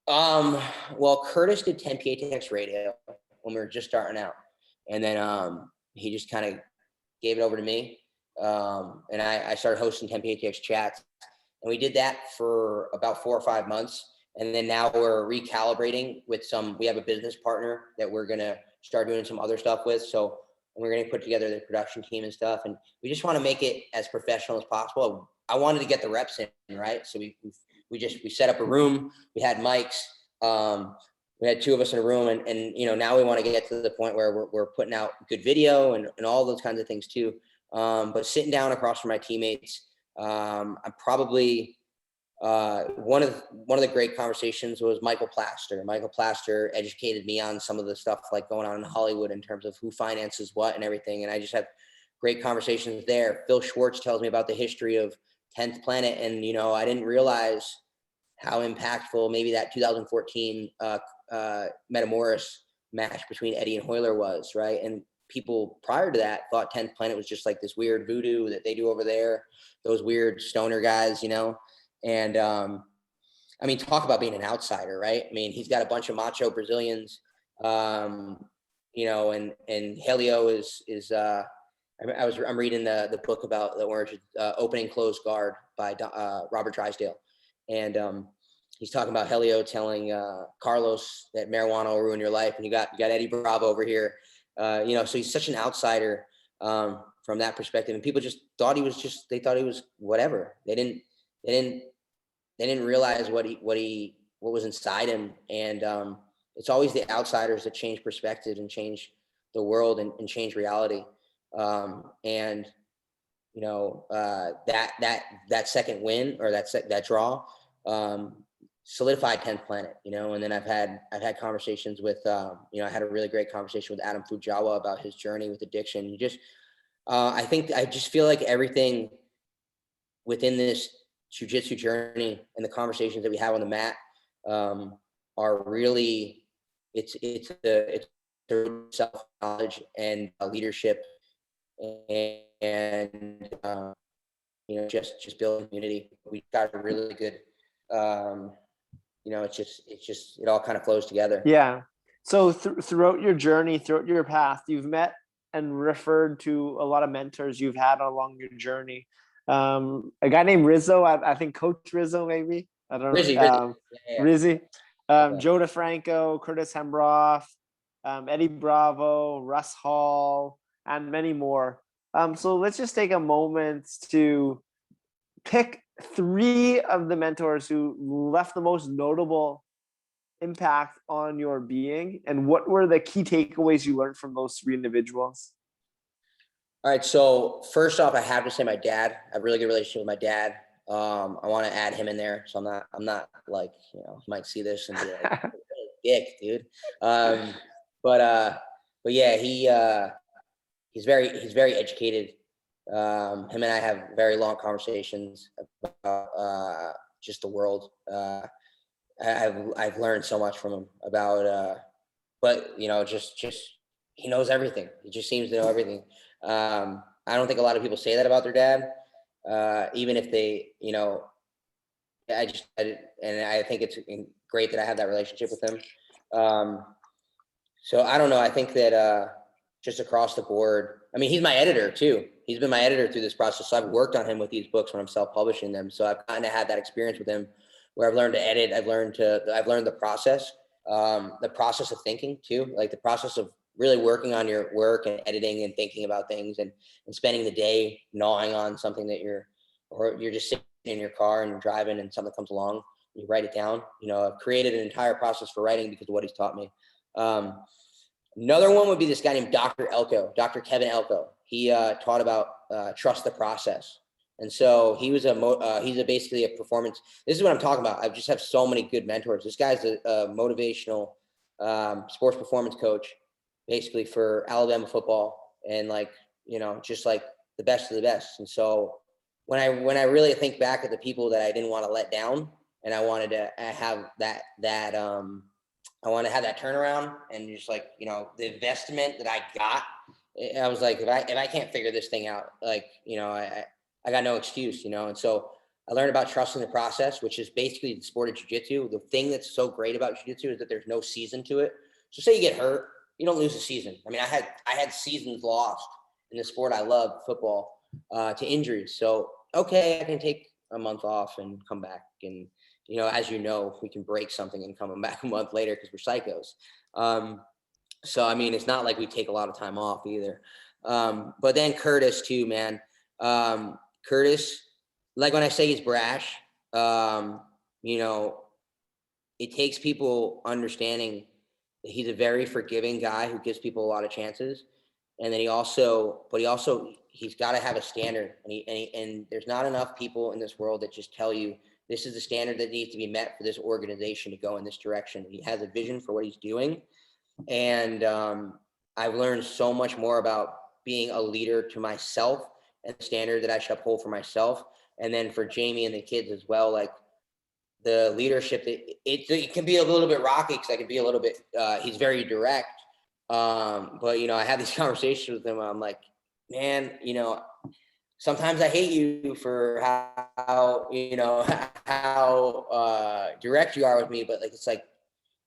Well, Curtis did 10P ATX radio when we were just starting out, and then he just kind of gave it over to me, and I started hosting 10P ATX Chats. And we did that for about 4 or 5 months. And then now we're recalibrating with we have a business partner that we're going to start doing some other stuff with. So we're going to put together the production team and stuff. And we just want to make it as professional as possible. I wanted to get the reps in, right? So we set up a room. We had mics. We had 2 of us in a room. And now we want to get to the point where we're putting out good video and all those kinds of things too. But sitting down across from my teammates, I'm probably one of the great conversations was Michael Plaster. Michael Plaster educated me on some of the stuff like going on in Hollywood in terms of who finances what and everything. And I just had great conversations there. Phil Schwartz tells me about the history of 10th Planet. And, I didn't realize how impactful maybe that 2014 Metamoris match between Eddie and Hoyler was, right? And people prior to that thought 10th Planet was just like this weird voodoo that they do over there, those weird stoner guys, and I mean, talk about being an outsider, right? I mean, he's got a bunch of macho Brazilians, and Helio is I'm reading the book about the origin, opening closed guard by Robert Drysdale, and he's talking about Helio telling Carlos that marijuana will ruin your life, and you got Eddie Bravo over here. So he's such an outsider from that perspective, and people just thought he was whatever. They didn't realize what was inside him, and it's always the outsiders that change perspective and change the world and change reality. That second win or that draw solidified 10th Planet, and then I've had conversations with, I had a really great conversation with Adam Fujawa about his journey with addiction. I just feel like everything within this jiu-jitsu journey and the conversations that we have on the mat are really, it's the self-knowledge and leadership and just build community. We got a really good, it all kind of flows together. Yeah. So throughout your journey, throughout your path, you've met and referred to a lot of mentors you've had along your journey. A guy named Rizzo, I think Coach Rizzo, maybe. I don't Rizzy, know. yeah. Rizzy. Okay. Joe DeFranco, Curtis Hembroff, Eddie Bravo, Russ Hall, and many more. So let's just take a moment to pick 3 of the mentors who left the most notable impact on your being, and what were the key takeaways you learned from those 3 individuals? All right. So first off, I have to say my dad. I have a really good relationship with my dad. I want to add him in there. So I'm not like, you might see this and be like, dick, dude. But yeah, he's very educated. Him and I have very long conversations about just the world. I've learned so much from him about, but just he knows everything. He just seems to know everything. I don't think a lot of people say that about their dad, even if they, and I think it's great that I have that relationship with him. So I don't know. I think that just across the board, I mean, he's my editor too. He's been my editor through this process. So I've worked on him with these books when I'm self-publishing them. So I've kind of had that experience with him where I've learned to edit. I've learned the process of thinking too, like the process of really working on your work and editing and thinking about things and spending the day gnawing on something that you're just sitting in your car and you're driving and something comes along, you write it down. I've created an entire process for writing because of what he's taught me. Another one would be this guy named Dr. Kevin Elko. He taught about trust the process. And so he was basically a performance. This is what I'm talking about. I just have so many good mentors. This guy's a motivational sports performance coach, basically for Alabama football, and just like the best of the best. And so when I really think back at the people that I didn't want to let down, and I wanted to have I want to have that turnaround, and just the investment that I got, I was like, if I can't figure this thing out, I got no excuse, And so I learned about trusting the process, which is basically the sport of jiu-jitsu. The thing that's so great about jiu-jitsu is that there's no season to it. So say you get hurt, you don't lose a season. I mean, I had seasons lost in the sport I love, football, to injuries. So, okay, I can take a month off and come back. And, as we can break something and come back a month later because we're psychos. So, I mean, it's not like we take a lot of time off either. But then Curtis too, man. Curtis, like when I say he's brash, it takes people understanding that he's a very forgiving guy who gives people a lot of chances. And then he's got to have a standard, and there's not enough people in this world that just tell you this is the standard that needs to be met for this organization to go in this direction. He has a vision for what he's doing. And I've learned so much more about being a leader to myself and the standard that I should uphold for myself. And then for Jamie and the kids as well, like the leadership, it can be a little bit rocky because I can be a little bit, he's very direct. But, I have these conversations with him. I'm like, man, sometimes I hate you for how direct you are with me, but it's like,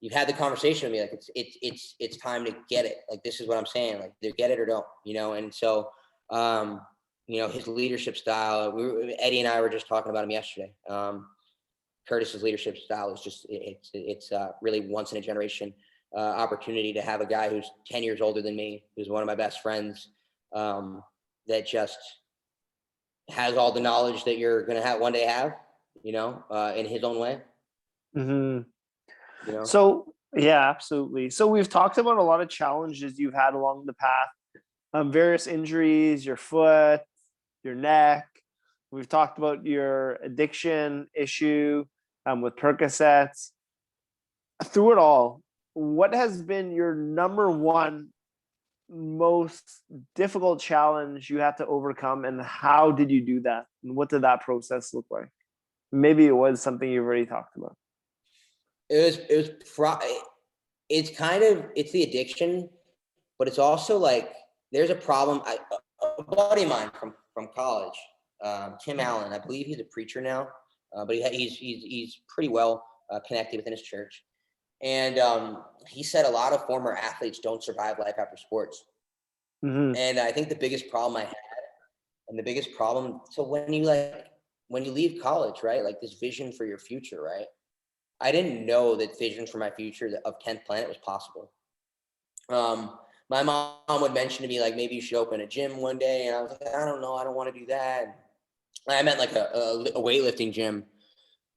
you've had the conversation with me. Like it's time to get it. Like, this is what I'm saying. Like, either get it or don't, And so, his leadership style, Eddie and I were just talking about him yesterday. Curtis's leadership style is just, it's really once in a generation opportunity to have a guy who's 10 years older than me, who's one of my best friends, that just has all the knowledge that you're going to one day have, in his own way. Mm-hmm. So yeah, absolutely. So we've talked about a lot of challenges you've had along the path, various injuries, your foot, your neck. We've talked about your addiction issue with Percocets. Through it all, what has been your number one most difficult challenge you had to overcome, and how did you do that? And what did that process look like? Maybe it was something you've already talked about. It's the addiction, but it's also like there's a problem. a buddy of mine from college, Tim Allen. I believe he's a preacher now, but he's pretty well connected within his church. And he said a lot of former athletes don't survive life after sports. Mm-hmm. And I think the biggest problem I had, and the biggest problem, so when you leave college, right, like this vision for your future, right? I didn't know that vision for my future of 10th Planet was possible. My mom would mention to me, like, maybe you should open a gym one day. And I was like, I don't know. I don't want to do that. I meant like a weightlifting gym.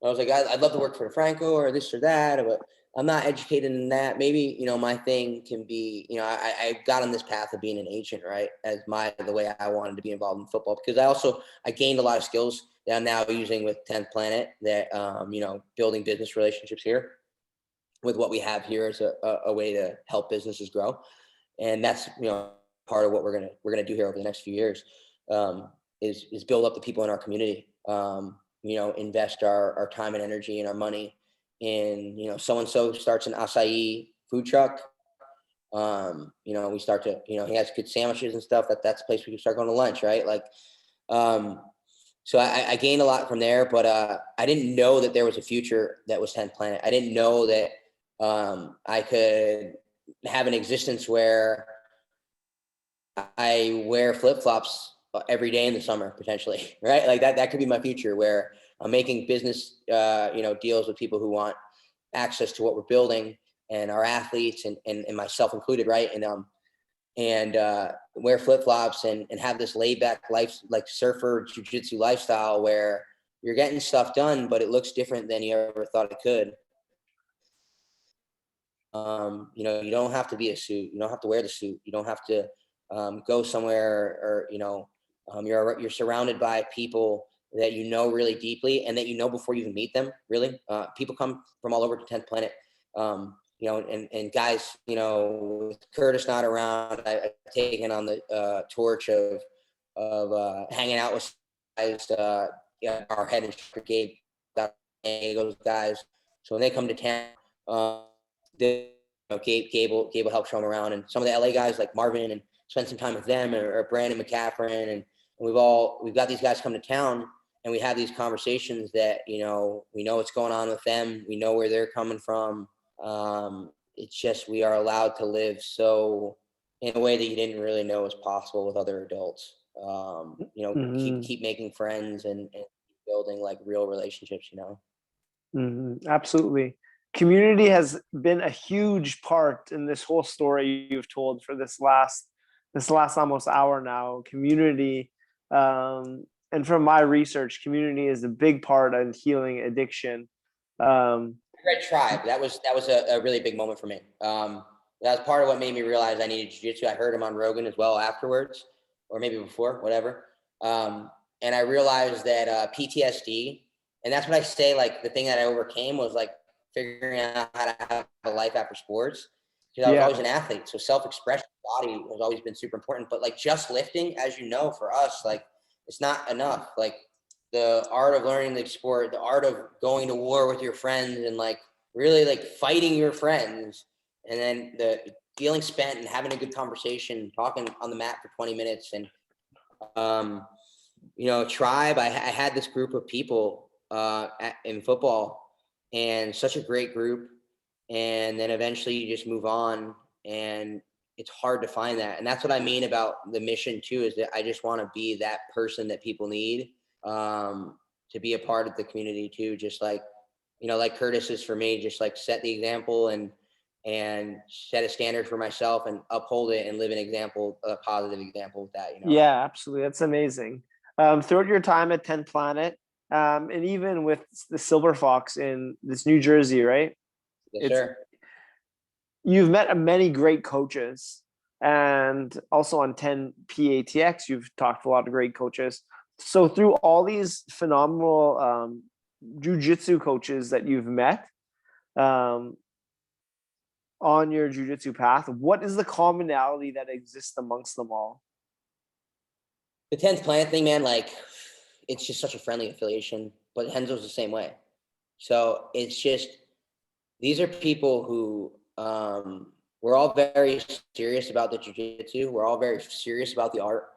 I was like, I'd love to work for Franco or this or that, but I'm not educated in that. Maybe, my thing can be, I got on this path of being an agent, right? As the way I wanted to be involved in football, because I gained a lot of skills that I'm now using with 10th Planet that, building business relationships here with what we have here as a way to help businesses grow. And that's, part of what we're going to do here over the next few years, is build up the people in our community, invest our time and energy and our money in, so-and-so starts an acai food truck. We start to, he has good sandwiches and stuff. That's a place we can start going to lunch, right? Like, so I gained a lot from there, but I didn't know that there was a future that was 10th Planet. I didn't know that I could have an existence where I wear flip-flops every day in the summer, potentially, right? Like that could be my future, where I'm making business, deals with people who want access to what we're building, and our athletes and myself included, right? And wear flip-flops and have this laid-back life, like surfer jiu-jitsu lifestyle, where you're getting stuff done, but it looks different than you ever thought it could. You don't have to be a suit. You don't have to wear the suit. You don't have to go somewhere, or you're surrounded by people that you know really deeply, and that before you even meet them. Really, people come from all over to 10th Planet. And guys, with Curtis not around, I've taken on the torch of hanging out with guys. Our head instructor Gabe, those guys. So when they come to town, Gabe will help show them around, and some of the LA guys like Marvin, and spend some time with them, or Brandon McCaffrin, and we've got these guys come to town, and we have these conversations that we know what's going on with them, we know where they're coming from. It's just we are allowed to live so in a way that you didn't really know was possible with other adults. Mm-hmm. Keep making friends and building like real relationships. Mm-hmm. Absolutely. Community has been a huge part in this whole story you've told for this last almost hour now. Community, and from my research, community is a big part in healing addiction. I read Tribe. That was a really big moment for me. That was part of what made me realize I needed jiu-jitsu. I heard him on Rogan as well afterwards, or maybe before, whatever. And I realized that PTSD, and that's what I say, like the thing that I overcame was like figuring out how to have a life after sports, because I was always an athlete. So self-expression, body has always been super important. But like just lifting, as you know, for us, like it's not enough. Like the art of learning the sport, the art of going to war with your friends, and like really like fighting your friends, and then the feeling spent and having a good conversation, talking on the mat for 20 minutes. And Tribe, I had this group of people in football, and such a great group. And then eventually you just move on, and it's hard to find that. And that's what I mean about the mission too, is that I just want to be that person that people need, to be a part of the community too. Just like, like Curtis is for me, just like set the example and set a standard for myself, and uphold it, and live an example, a positive example with that. Yeah, absolutely. That's amazing. Throughout your time at 10th Planet, and even with the Silver Fox in this New Jersey, right? Yes, sir. You've met many great coaches, and also on 10 PATX, you've talked to a lot of great coaches. So through all these phenomenal jiu-jitsu coaches that you've met on your jiu-jitsu path, what is the commonality that exists amongst them all? The 10th Planet thing, man, like it's just such a friendly affiliation, but Henzo's the same way. So it's just, these are people who, we're all very serious about the jiu-jitsu. We're all very serious about the art.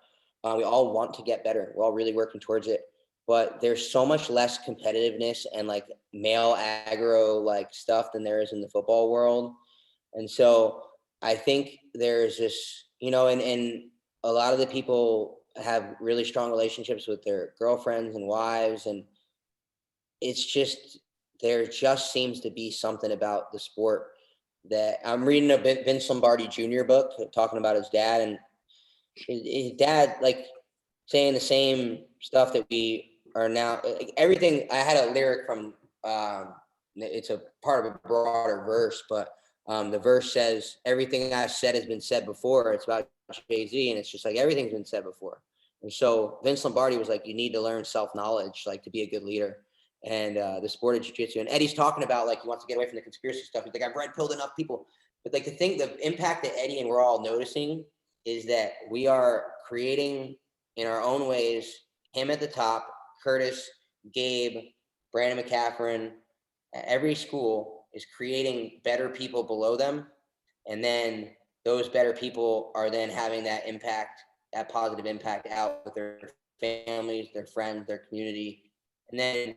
We all want to get better. We're all really working towards it. But there's so much less competitiveness and like male aggro like stuff than there is in the football world. And so I think there's this, and a lot of the people have really strong relationships with their girlfriends and wives. And it's just, there just seems to be something about the sport that I'm reading a Vince Lombardi Jr. book talking about his dad, and his dad, like, saying the same stuff that we are now, like, everything. I had a lyric from, it's a part of a broader verse, but the verse says, everything I've said has been said before. It's about Jay-Z, and it's just like, everything's been said before. And so Vince Lombardi was like, you need to learn self-knowledge, like, to be a good leader. And the sport of jiu-jitsu. And Eddie's talking about, like, he wants to get away from the conspiracy stuff. He's like, I've red-pilled enough people. But like, the impact that Eddie and we're all noticing is that we are creating in our own ways, him at the top, Curtis, Gabe, Brandon McCaffrin, every school is creating better people below them. And then those better people are then having that impact, that positive impact out with their families, their friends, their community. And then,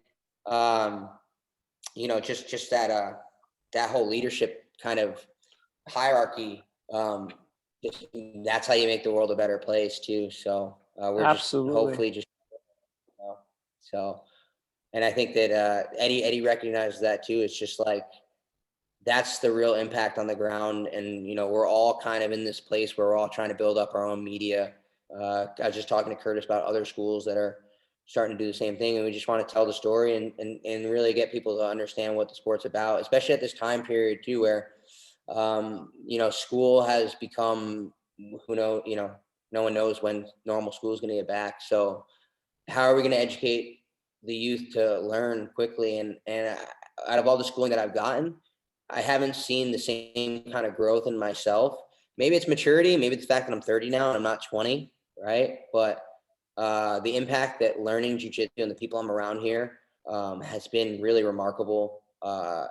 just that whole leadership kind of hierarchy, that's how you make the world a better place too. So we're Absolutely. just hopefully just, so, and I think that Eddie recognizes that too. It's just like, that's the real impact on the ground. And, we're all kind of in this place where we're all trying to build up our own media. I was just talking to Curtis about other schools that are starting to do the same thing. And we just want to tell the story and really get people to understand what the sport's about, especially at this time period too, where, school has become, no one knows when normal school is going to get back. So how are we going to educate the youth to learn quickly? And out of all the schooling that I've gotten, I haven't seen the same kind of growth in myself. Maybe it's maturity. Maybe it's the fact that I'm 30 now and I'm not 20, right? But the impact that learning jiu-jitsu and the people I'm around here has been really remarkable to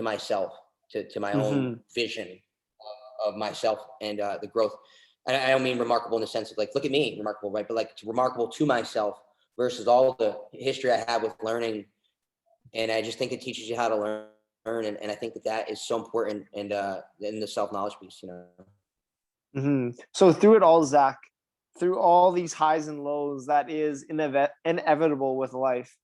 myself, to my own vision of myself and the growth. And I don't mean remarkable in the sense of like, look at me, remarkable, right? But like, it's remarkable to myself versus all the history I have with learning. And I just think it teaches you how to learn. And I think that is so important. And in the self-knowledge piece, So through it all, Zach, through all these highs and lows, that is inevitable with life,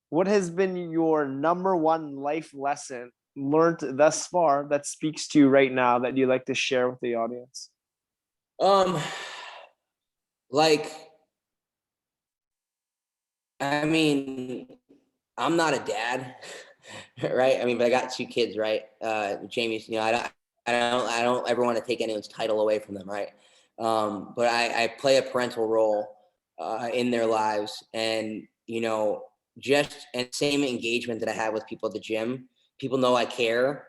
what has been your number one life lesson learned thus far that speaks to you right now that you'd like to share with the audience? Like, I mean, I'm not a dad, right? I mean, but I got 2 kids, right? Jamie's, I don't ever want to take anyone's title away from them, right? But I play a parental role in their lives, and just and same engagement that I have with people at the gym. People know I care.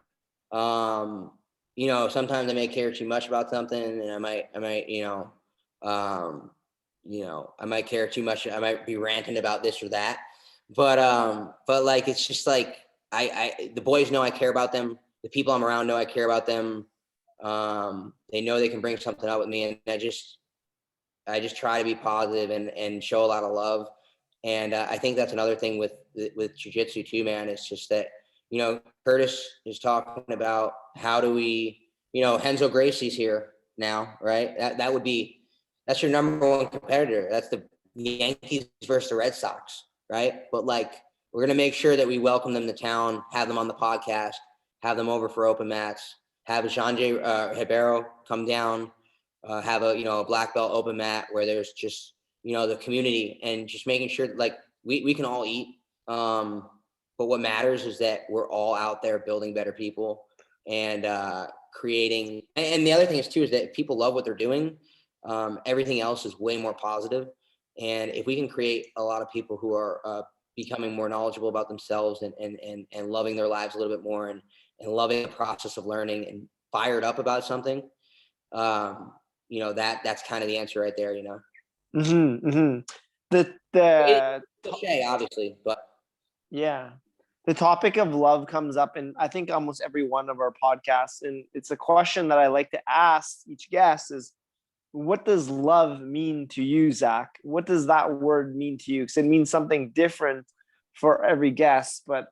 Sometimes I may care too much about something, and I might, I might care too much. I might be ranting about this or that. But like, it's just like, the boys know I care about them. The people I'm around know I care about them. They know they can bring something up with me, and I just try to be positive and show a lot of love. And I think that's another thing with jiu-jitsu too, man. It's just that, Curtis is talking about how do we, Renzo Gracie's here now, right? That's your number one competitor. That's the Yankees versus the Red Sox, right? But like, we're going to make sure that we welcome them to town, have them on the podcast, have them over for open mats, have Sanjay Ribeiro come down, have a black belt open mat where there's just the community, and just making sure that, like, we can all eat, but what matters is that we're all out there building better people and creating. And the other thing is too is that if people love what they're doing, everything else is way more positive. And if we can create a lot of people who are becoming more knowledgeable about themselves and loving their lives a little bit more, and loving the process of learning and fired up about something, that's kind of the answer right there. The Cliche, obviously, but yeah, the topic of love comes up in, I think, almost every one of our podcasts, and it's a question that I like to ask each guest is, what does love mean to you, Zach? What does that word mean to you? Because it means something different for every guest, but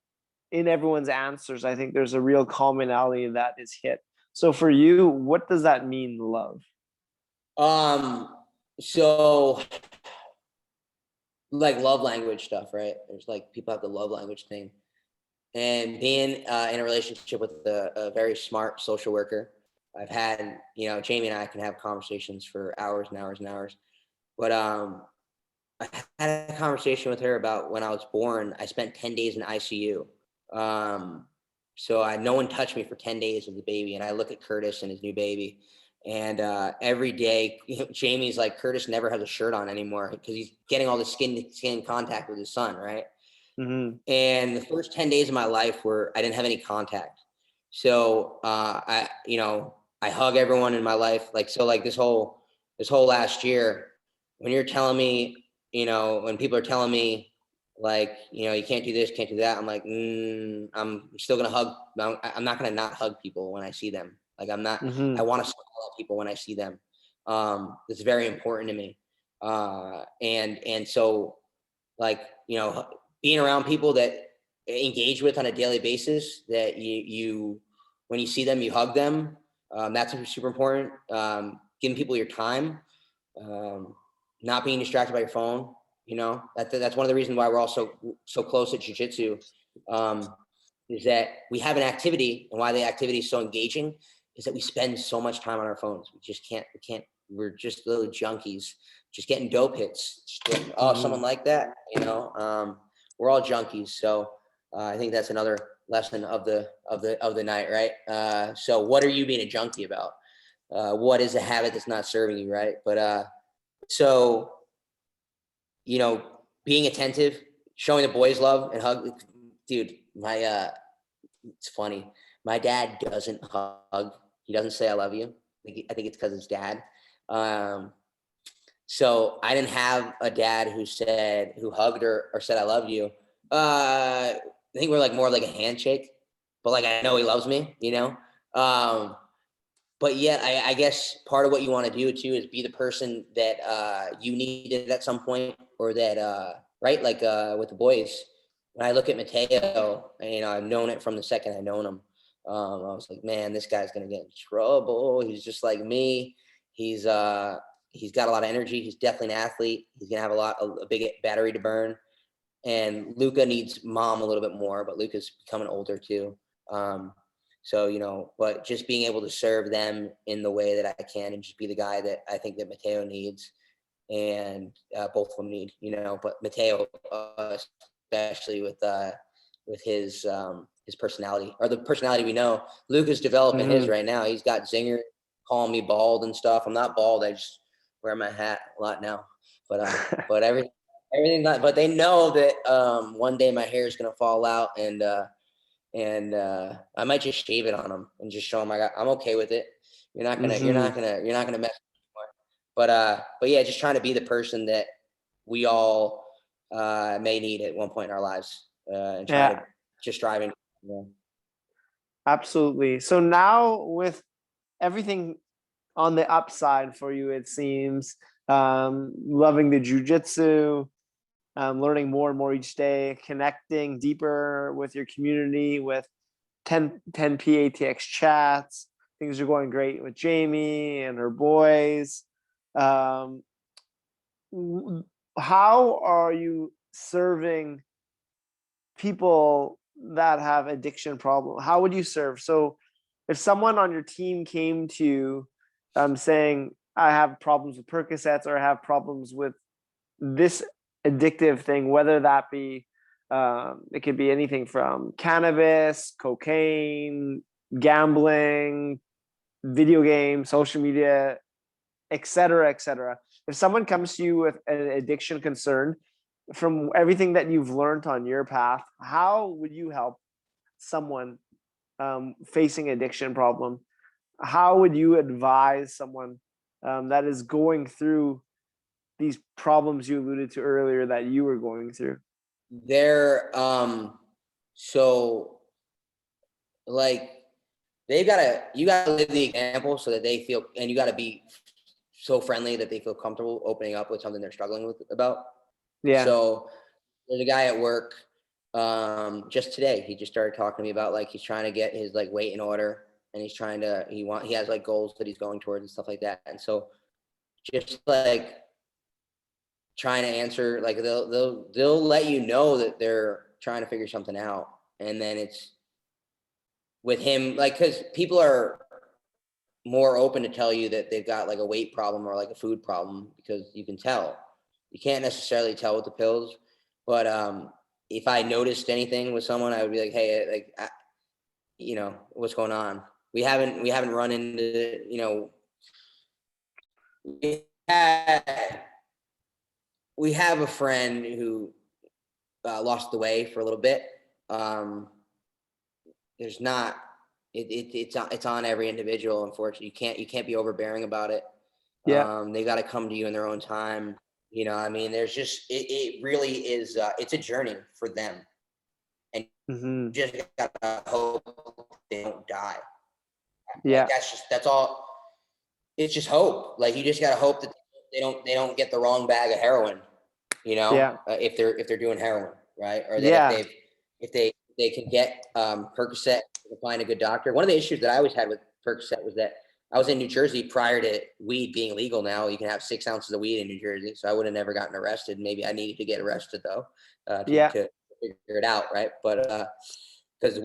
in everyone's answers, I think there's a real commonality that is hit. So for you, what does that mean, love? So like love language stuff, right? There's like people have the love language thing, and being in a relationship with a very smart social worker, I've had, Jamie and I can have conversations for hours and hours and hours. But I had a conversation with her about when I was born. I spent 10 days in ICU. So no one touched me for 10 days of the baby. And I look at Curtis and his new baby. And every day, Jamie's like, Curtis never has a shirt on anymore because he's getting all the skin contact with his son, right? Mm-hmm. And the first 10 days of my life I didn't have any contact. So I hug everyone in my life. Like this whole last year, when you're telling me, when people are telling me like, you can't do this, can't do that, I'm like, I'm still gonna hug. I'm not gonna not hug people when I see them. Like I'm not. Mm-hmm. I want to smile at people when I see them. It's very important to me. And so, like, being around people that engage with on a daily basis, that you when you see them, you hug them. That's super important. Giving people your time, not being distracted by your phone. That's one of the reasons why we're also so close at jiu-jitsu, is that we have an activity, and why the activity is so engaging is that we spend so much time on our phones. We're just little junkies, just getting dope hits. Someone like that, we're all junkies. So I think that's another lesson of the night, right? So what are you being a junkie about? What is a habit that's not serving you, right? But so, being attentive, showing the boys love and hug. Dude, it's funny. My dad doesn't hug. He doesn't say I love you. I think it's because his dad. So I didn't have a dad who hugged or said I love you. I think we're like more like a handshake, but like I know he loves me, But yeah, I guess part of what you want to do too is be the person that you needed at some point, or that right, like with the boys. When I look at Mateo, I've known it from the second I known him. I was like, man, this guy's gonna get in trouble. He's just like me. He's got a lot of energy. He's definitely an athlete. He's gonna have a big battery to burn. And Luca needs mom a little bit more, but Luca's becoming older too. So, but just being able to serve them in the way that I can, and just be the guy that I think that Mateo needs, and both of them need, but Mateo, especially with his personality, or the personality we know. Luca's developing his right now. He's got zinger, calling me bald and stuff. I'm not bald. I just wear my hat a lot now, but everything, but they know that one day my hair is going to fall out, and I might just shave it on them and just show them I'm okay with it. You're not gonna mess with me anymore. But yeah, just trying to be the person that we all may need at one point in our lives, and trying to just driving. Absolutely. So now, with everything on the upside for you, it seems, loving the jiu-jitsu, learning more and more each day, connecting deeper with your community, with 10 PATX chats. Things are going great with Jamie and her boys. How are you serving people that have addiction problem? How would you serve? So if someone on your team came to you saying, I have problems with Percocets, or I have problems with this addictive thing, whether that be, it could be anything from cannabis, cocaine, gambling, video games, social media, et cetera, et cetera. If someone comes to you with an addiction concern, from everything that you've learned on your path, how would you help someone facing addiction problem? How would you advise someone that is going through these problems you alluded to earlier that you were going through? So like you gotta live the example so that they feel, and you gotta be so friendly that they feel comfortable opening up with something they're struggling with about. Yeah. So there's a guy at work, just today, he just started talking to me about like, he's trying to get his like weight in order, and he has like goals that he's going towards and stuff like that. And so just like trying to answer, like they'll let you know that they're trying to figure something out. And then it's with him, like, cause people are more open to tell you that they've got like a weight problem or like a food problem, because you can tell. You can't necessarily tell with the pills, but if I noticed anything with someone, I would be like, hey, like, what's going on? We haven't run into, we have a friend who lost the way for a little bit. There's not, it's on every individual. Unfortunately, you can't be overbearing about it. Yeah. They got to come to you in their own time. I mean, there's just, it really is, it's a journey for them. And Mm-hmm. you just gotta hope they don't die. Yeah. Like, that's all. It's just hope. Like, you just gotta hope that they don't get the wrong bag of heroin, Yeah. if they're doing heroin, right? Or that Yeah. if they can get Percocet, to find a good doctor. One of the issues that I always had with Percocet was that I was in New Jersey prior to weed being legal. Now you can have 6 ounces of weed in New Jersey, so I would have never gotten arrested. Maybe I needed to get arrested though, to Yeah. figure it out, right? But because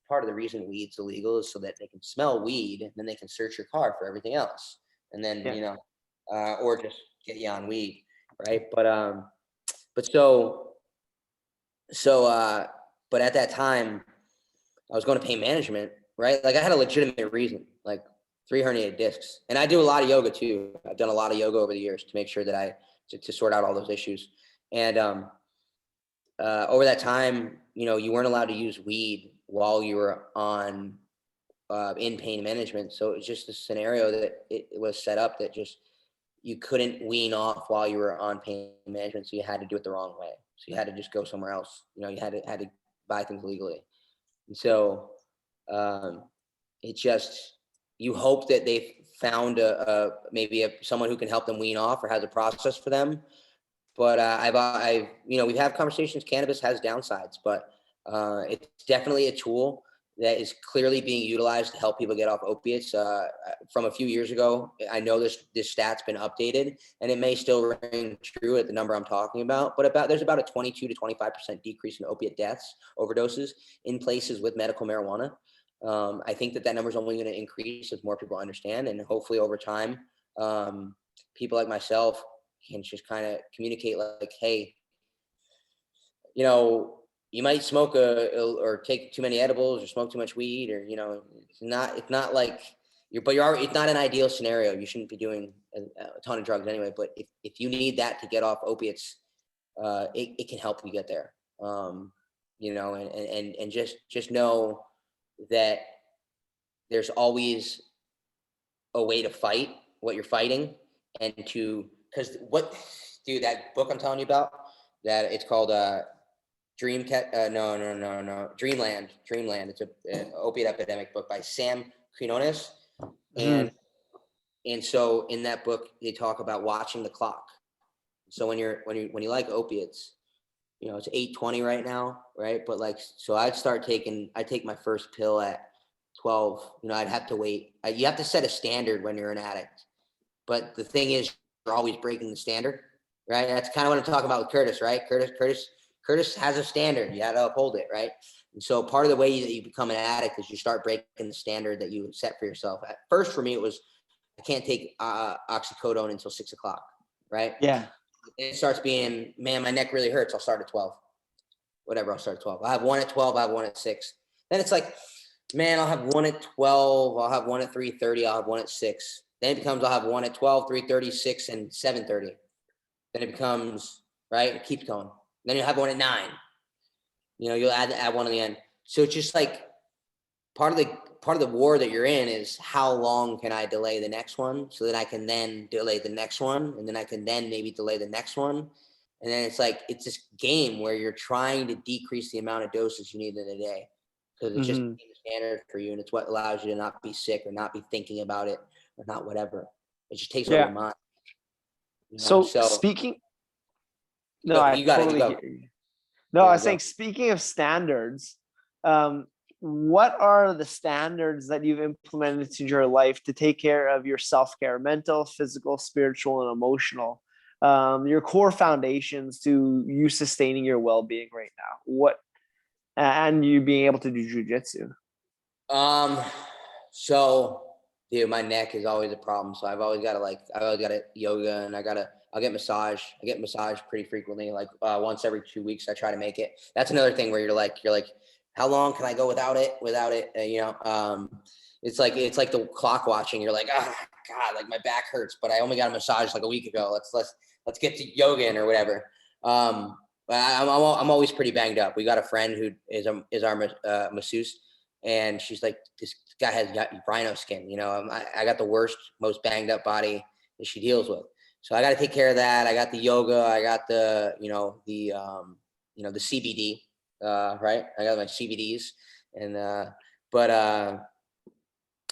part of the reason weed's illegal is so that they can smell weed, and then they can search your car for everything else, and then Yeah. or just get you on weed, right? But at that time, I was going to pain management, right? Like, I had a legitimate reason, like 3 herniated discs, and I do a lot of yoga too. I've done a lot of yoga over the years to make sure that to sort out all those issues. And over that time, you weren't allowed to use weed while you were on in pain management. So it was just a scenario that it was set up that just you couldn't wean off while you were on pain management. So you had to do it the wrong way. So you had to just go somewhere else. You had to buy things legally. And so it just, you hope that they found maybe someone who can help them wean off or has a process for them. But we've had conversations. Cannabis has downsides, but it's definitely a tool that is clearly being utilized to help people get off opiates. From a few years ago, I know this stat's been updated, and it may still ring true at the number I'm talking about. But there's about a 22 to 25% decrease in opiate deaths, overdoses in places with medical marijuana. I think that number is only going to increase as more people understand, and hopefully over time, people like myself can just kind of communicate like, hey, you might smoke or take too many edibles or smoke too much weed, or it's not like it's not an ideal scenario. You shouldn't be doing a ton of drugs anyway. But if you need that to get off opiates, it can help you get there. And just know that there's always a way to fight what you're fighting, and that book I'm telling you about, that it's called Dreamland. It's an opiate epidemic book by Sam Quinones. Mm-hmm. And so in that book, they talk about watching the clock. So when you like opiates, it's 8:20 right now, right? But so I take my first pill at 12. I'd have to wait. You have to set a standard when you're an addict. But the thing is, you're always breaking the standard, right? That's kind of what I'm talking about with Curtis, right? Curtis has a standard. You got to uphold it, right? And so part of the way that you become an addict is you start breaking the standard that you set for yourself. At first, for me, it was I can't take oxycodone until 6 o'clock, right? Yeah. It starts being, man, my neck really hurts. I'll start at 12. Whatever, I'll start at 12. I have one at 12. I have one at 6. Then it's like, man, I'll have one at 12. I'll have one at 3:30. I'll have one at 6. Then it becomes I'll have one at 12, 3:30, 6, and 7:30. Then it becomes, right, it keeps going. Then you'll have one at 9. You'll add one at the end. So it's just like part of the war that you're in is how long can I delay the next one, so that I can then delay the next one, and then I can then maybe delay the next one. And then it's like, it's this game where you're trying to decrease the amount of doses you need in a day, because it's just Mm-hmm. the standard for you, and it's what allows you to not be sick or not be thinking about it or not whatever. It just takes over Yeah. your mind. So So speaking, no, I you got it. You totally go. hear you. No, I was saying, speaking of standards, what are the standards that you've implemented into your life to take care of your self-care, mental, physical, spiritual, and emotional? Your core foundations to you sustaining your well-being right now. What, and you being able to do jujitsu. So dude, my neck is always a problem. So I always got to yoga, and I'll get massage. I get massage pretty frequently, like once every 2 weeks. I try to make it. That's another thing where you're like, how long can I go without it? It's like the clock watching. You're like, oh God, like my back hurts, but I only got a massage like a week ago. Let's get to yoga in or whatever. But I'm always pretty banged up. We got a friend who is our masseuse, and she's like, this guy has rhino skin. I got the worst, most banged up body that she deals with. So I got to take care of that. I got the yoga. I got the CBD, right? I got my CBDs and,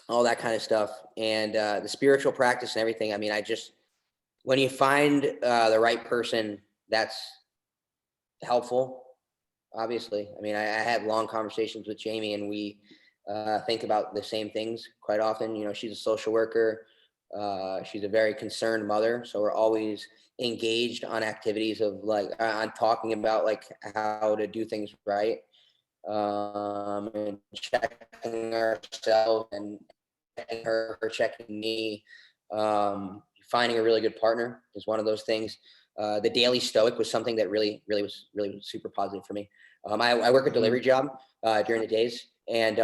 all that kind of stuff. And the spiritual practice and everything. I mean, when you find the right person that's helpful, obviously. I mean, I have long conversations with Jamie, and we think about the same things quite often. She's a social worker. She's a very concerned mother. So we're always engaged on activities of on talking about how to do things right, and checking ourselves and checking her checking me. Finding a really good partner is one of those things. The daily stoic was something that really was super positive for me. I work a delivery job during the days, and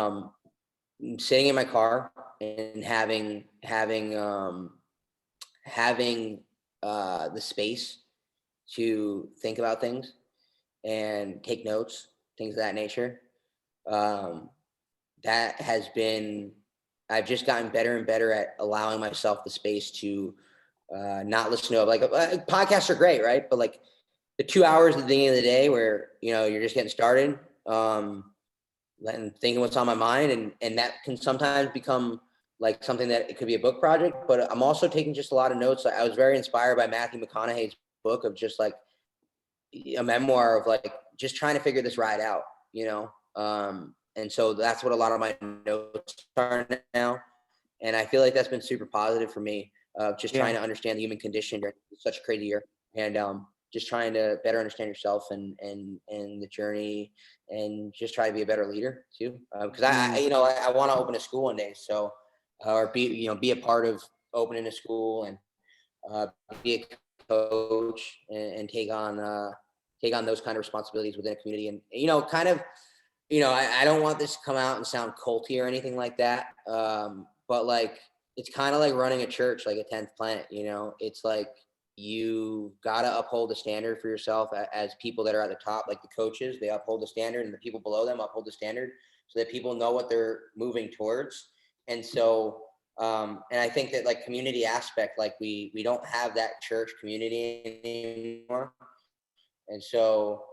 sitting in my car and having the space to think about things and take notes, things of that nature. That has been, I've just gotten better and better at allowing myself the space to not listen to podcasts are great, right? But the 2 hours at the end of the day where you're just getting started, and thinking what's on my mind, and that can sometimes become like something that it could be a book project. But I'm also taking just a lot of notes. I was very inspired by Matthew McConaughey's book of just like a memoir of just trying to figure this ride out, and so that's what a lot of my notes are now. And I feel like that's been super positive for me, just trying to understand the human condition during such a crazy year, and just trying to better understand yourself and the journey, and just try to be a better leader too. Because I want to open a school one day, so or be a part of opening a school, and be a coach, and take on those kind of responsibilities within a community, and I don't want this to come out and sound culty or anything like that. But it's kind of like running a church, like a 10th planet, it's like you got to uphold the standard for yourself as people that are at the top, like the coaches, they uphold the standard, and the people below them uphold the standard so that people know what they're moving towards. And so, and I think that community aspect, we don't have that church community anymore. And so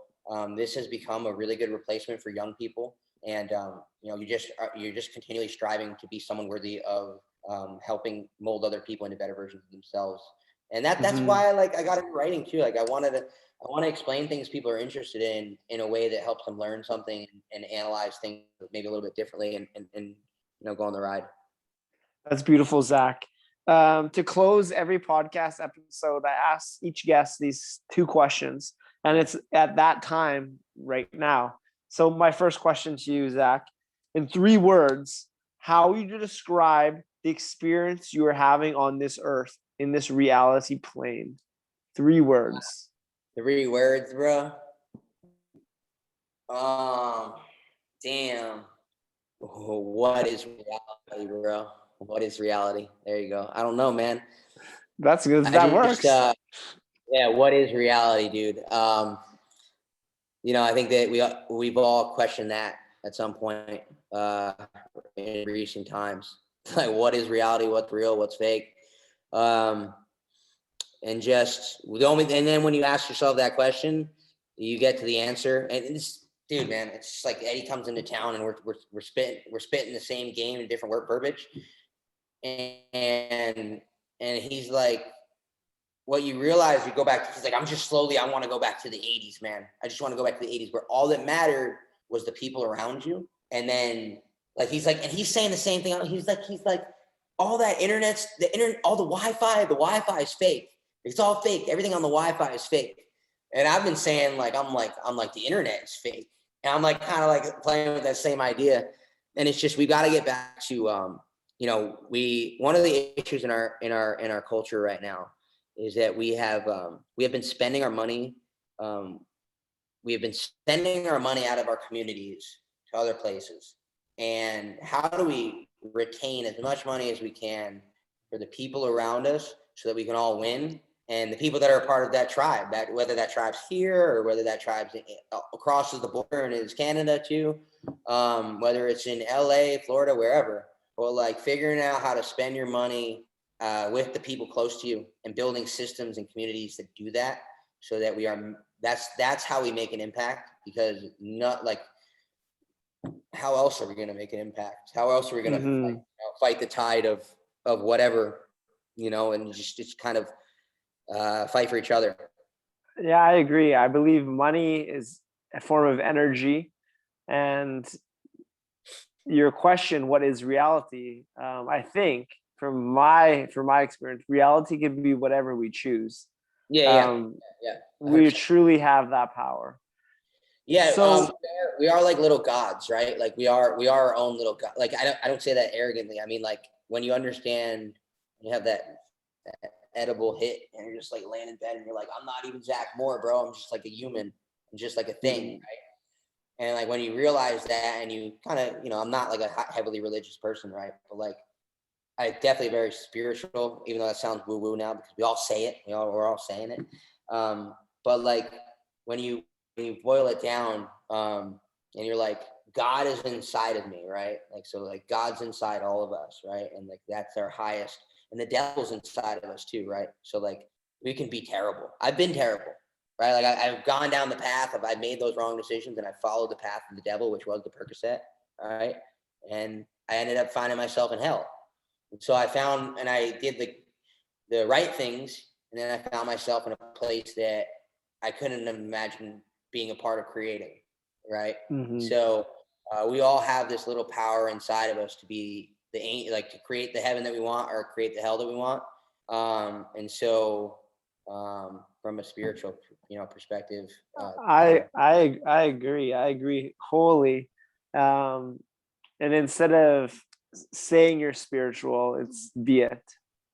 this has become a really good replacement for young people. And, you're just continually striving to be someone worthy of helping mold other people into better versions of themselves. And that's why I got into writing too. I want to explain things people are interested in a way that helps them learn something and analyze things maybe a little bit differently, and go on the ride. That's beautiful, Zach. To close every podcast episode, I ask each guest these two questions, and it's at that time right now. So my first question to you, Zach, in 3 words, how would you describe the experience you are having on this earth, in this reality plane? 3 words. 3 words, bro. Damn. What is reality, bro? What is reality? There you go. I don't know, man. That's good. That works. Yeah. What is reality, dude? I think that we've all questioned that at some point in recent times. Like, what is reality? What's real? What's fake? And then when you ask yourself that question, you get to the answer. And this, dude, man, it's just like Eddie comes into town, and we're spitting the same game in different word verbiage. And And he's like, what you realize, you go back, he's like, I want to go back to the 80s, man. I just want to go back to the 80s where all that mattered was the people around you. And then like, he's like, and he's saying the same thing. He's like, all that all the Wi-Fi is fake. It's all fake. Everything on the Wi-Fi is fake. And I've been saying like, I'm like, the internet is fake. And I'm like, kind of like playing with that same idea. And it's just, we got to get back to, one of the issues in our culture right now is that we have been spending our money. We have been spending our money out of our communities to other places. And how do we retain as much money as we can for the people around us so that we can all win? And the people that are a part of that tribe, that whether that tribe's here or whether that tribe's crosses the border and is Canada too, whether it's in LA, Florida, wherever, or like figuring out how to spend your money with the people close to you and building systems and communities that do that, so that that's how we make an impact. Because not like, how else are we going to make an impact? How else are we going to fight the tide of whatever, and just kind of fight for each other? Yeah, I agree. I believe money is a form of energy, and your question, what is reality? I think from my experience, reality can be whatever we choose. Yeah. We truly have that power. Yeah. So we are like little gods, right? Like we are our own little god. Like I don't say that arrogantly. I mean, like when you understand, you have that edible hit and you're just like laying in bed and you're like, I'm not even Zack Moore, bro. I'm just like a human. I'm just like a thing, right? And like when you realize that, and you kind of, I'm not like a heavily religious person, right? But like, I definitely very spiritual, even though that sounds woo-woo now because we all say it. We're all saying it. But like when you boil it down, and you're like, God is inside of me, right? Like, so like God's inside all of us, right? And like that's our highest, and the devil's inside of us too, right? So like we can be terrible. I've been terrible, right? Like I've gone down the path of, I've made those wrong decisions and I followed the path of the devil, which was the Percocet, right? And I ended up finding myself in hell. And so I found, and I did the right things, and then I found myself in a place that I couldn't imagine being a part of creating, right? So we all have this little power inside of us to be to create the heaven that we want or create the hell that we want. And so from a spiritual, perspective, I agree. I agree wholly. And instead of saying you're spiritual, it's be it.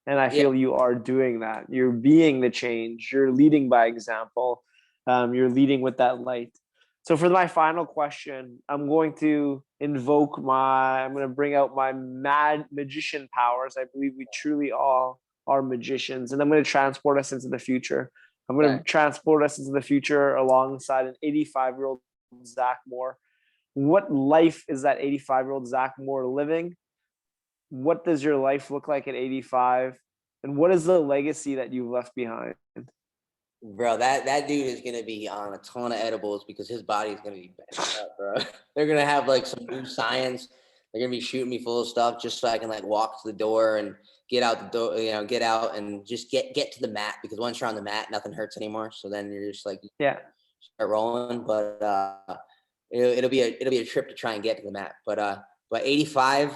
And I feel you are doing that. You're being the change. You're leading by example. You're leading with that light. So for my final question, I'm going to bring out my mad magician powers. I believe we truly all are magicians. And I'm going to transport us into the future. I'm going to transport us into the future alongside an 85-year-old Zack Moore. What life is that 85-year-old Zack Moore living? What does your life look like at 85? And what is the legacy that you've left behind? Bro, that dude is gonna be on a ton of edibles because his body is gonna be bent up, bro. They're gonna have like some new science. They're gonna be shooting me full of stuff just so I can like walk to the door and get out the door, get out and just get to the mat, because once you're on the mat, nothing hurts anymore. So then you're just like start rolling. But it'll be a trip to try and get to the mat. But 85.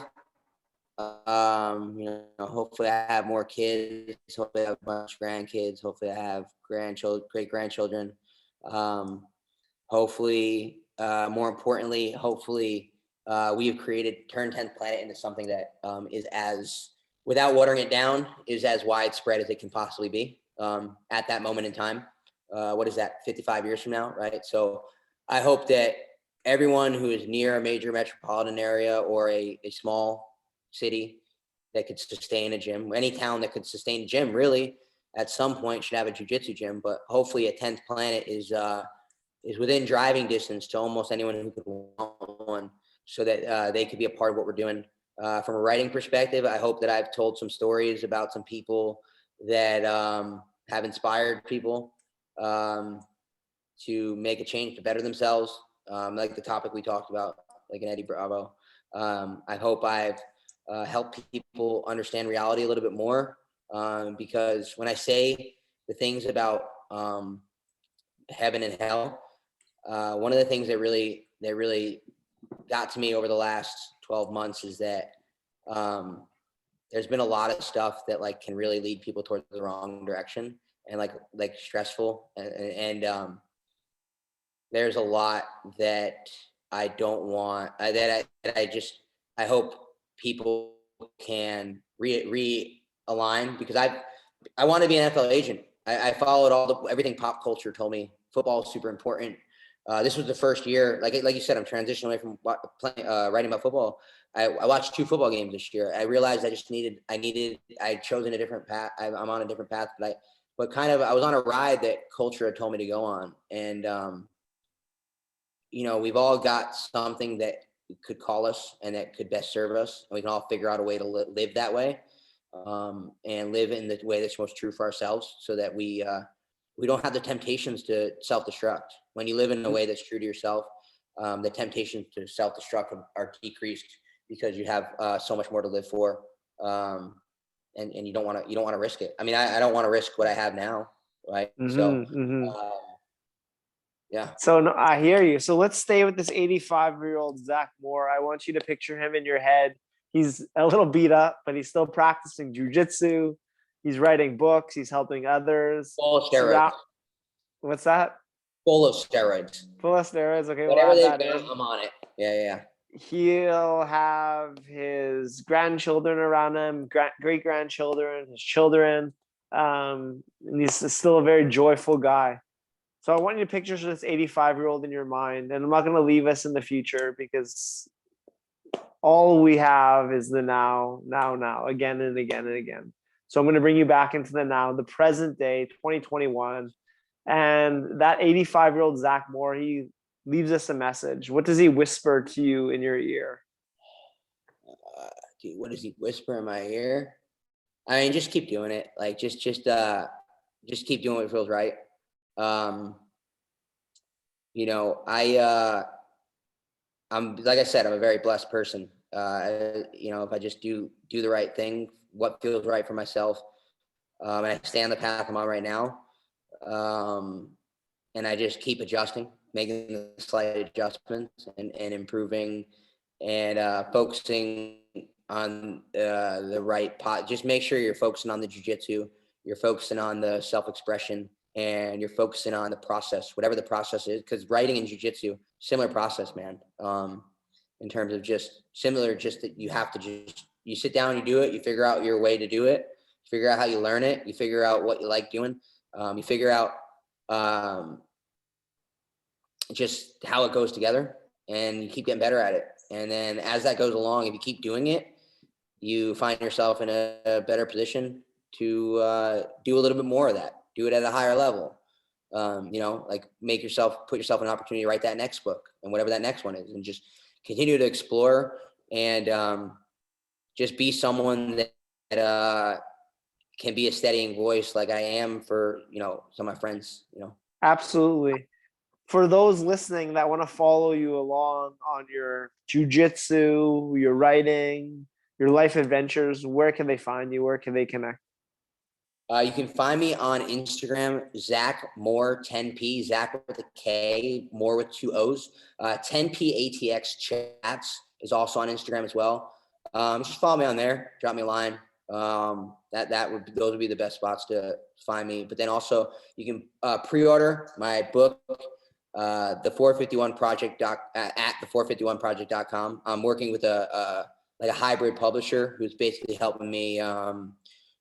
Hopefully I have more kids. Hopefully I have a bunch of grandkids. Hopefully I have great grandchildren. Hopefully, more importantly, we have turned 10th Planet into something that is as, without watering it down, is as widespread as it can possibly be at that moment in time. What is that, 55 years from now, right? So I hope that everyone who is near a major metropolitan area or a small city that could sustain a gym, any town that could sustain a gym really at some point should have a jiu-jitsu gym. But hopefully a 10th Planet is within driving distance to almost anyone who could want one, so that they could be a part of what we're doing. From a writing perspective, I hope that I've told some stories about some people that have inspired people to make a change, to better themselves, like the topic we talked about, like an Eddie Bravo. I hope I've help people understand reality a little bit more, because when I say the things about heaven and hell, one of the things that really got to me over the last 12 months is that there's been a lot of stuff that like can really lead people towards the wrong direction and like stressful and there's a lot that I don't want I hope people can realign because I want to be an NFL agent. I followed everything pop culture told me. Football is super important. This was the first year, like you said, I'm transitioning away from writing about football. I watched 2 football games this year. I realized I'd chosen a different path. I'm on a different path, but kind of, I was on a ride that culture had told me to go on. And, we've all got something that could call us and that could best serve us. And we can all figure out a way to live that way and live in the way that's most true for ourselves so that we don't have the temptations to self-destruct. When you live in a way that's true to yourself, the temptations to self-destruct are decreased because you have so much more to live for, and you don't want to risk it. I mean, I don't want to risk what I have now, right? Yeah. So no, I hear you. So let's stay with this 85-year-old Zack Moore. I want you to picture him in your head. He's a little beat up, but he's still practicing jiu-jitsu. He's writing books. He's helping others. Full of steroids. What's that? Full of steroids. Full of steroids. Okay, whatever they've got, I'm on it. Yeah. He'll have his grandchildren around him, great grandchildren, his children. And he's still a very joyful guy. So I want you to picture this 85-year-old in your mind, and I'm not going to leave us in the future because all we have is the now, again and again and again. So I'm going to bring you back into the now, the present day, 2021. And that 85-year-old Zack Moore, he leaves us a message. What does he whisper to you in your ear? Dude, what does he whisper in my ear? I mean, just keep doing it. Like, just keep doing what feels right. I'm, like I said, I'm a very blessed person. If I just do the right thing, what feels right for myself, and I stay on the path I'm on right now, and I just keep adjusting, making the slight adjustments and improving and focusing on the right pot. Just make sure you're focusing on the jiu-jitsu, you're focusing on the self-expression, and you're focusing on the process, whatever the process is, because writing and jiu-jitsu, similar process, man. In terms of just that you have to you sit down, you do it, you figure out your way to do it, you figure out how you learn it, you figure out what you like doing, you figure out just how it goes together, and you keep getting better at it. And then as that goes along, if you keep doing it, you find yourself in a better position to do a little bit more of that. Do it at a higher level. Like put yourself in an opportunity to write that next book and whatever that next one is, and just continue to explore and just be someone that can be a steadying voice like I am for, some of my friends, Absolutely. For those listening that want to follow you along on your jiu-jitsu, your writing, your life adventures, where can they find you? Where can they connect? You can find me on Instagram, Zack Moore 10P, Zack with a K, Moore with 2 O's. 10P ATX Chats is also on Instagram as well. Just follow me on there, drop me a line. Those would be the best spots to find me. But then also you can pre-order my book, the 451 Project at the 451project.com. I'm working with a hybrid publisher who's basically helping me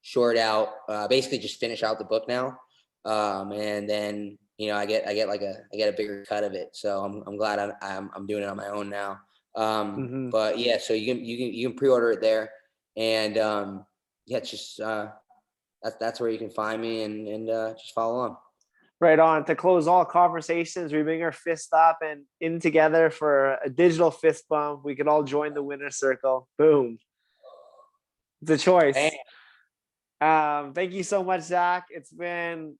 short out, basically just finish out the book now, and then I get a bigger cut of it. So I'm glad I'm doing it on my own now. But yeah, so you can pre-order it there, and it's just that's where you can find me and just follow on. Right on. To close all conversations, we bring our fist up and in together for a digital fist bump. We can all join the winner circle. Boom. It's a choice. Thank you so much, Zack. It's been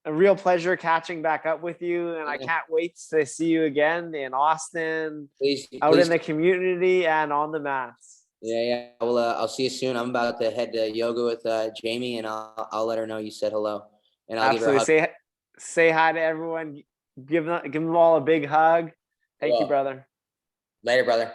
a real pleasure catching back up with you, and I can't wait to see you again in Austin, out in the community and on the mats. Yeah. Well, I'll see you soon. I'm about to head to yoga with Jamie, and I'll let her know you said hello, and I'll give her a Absolutely. hug. Say hi to everyone. Give them all a big hug. Thank you, Well, brother. later, brother.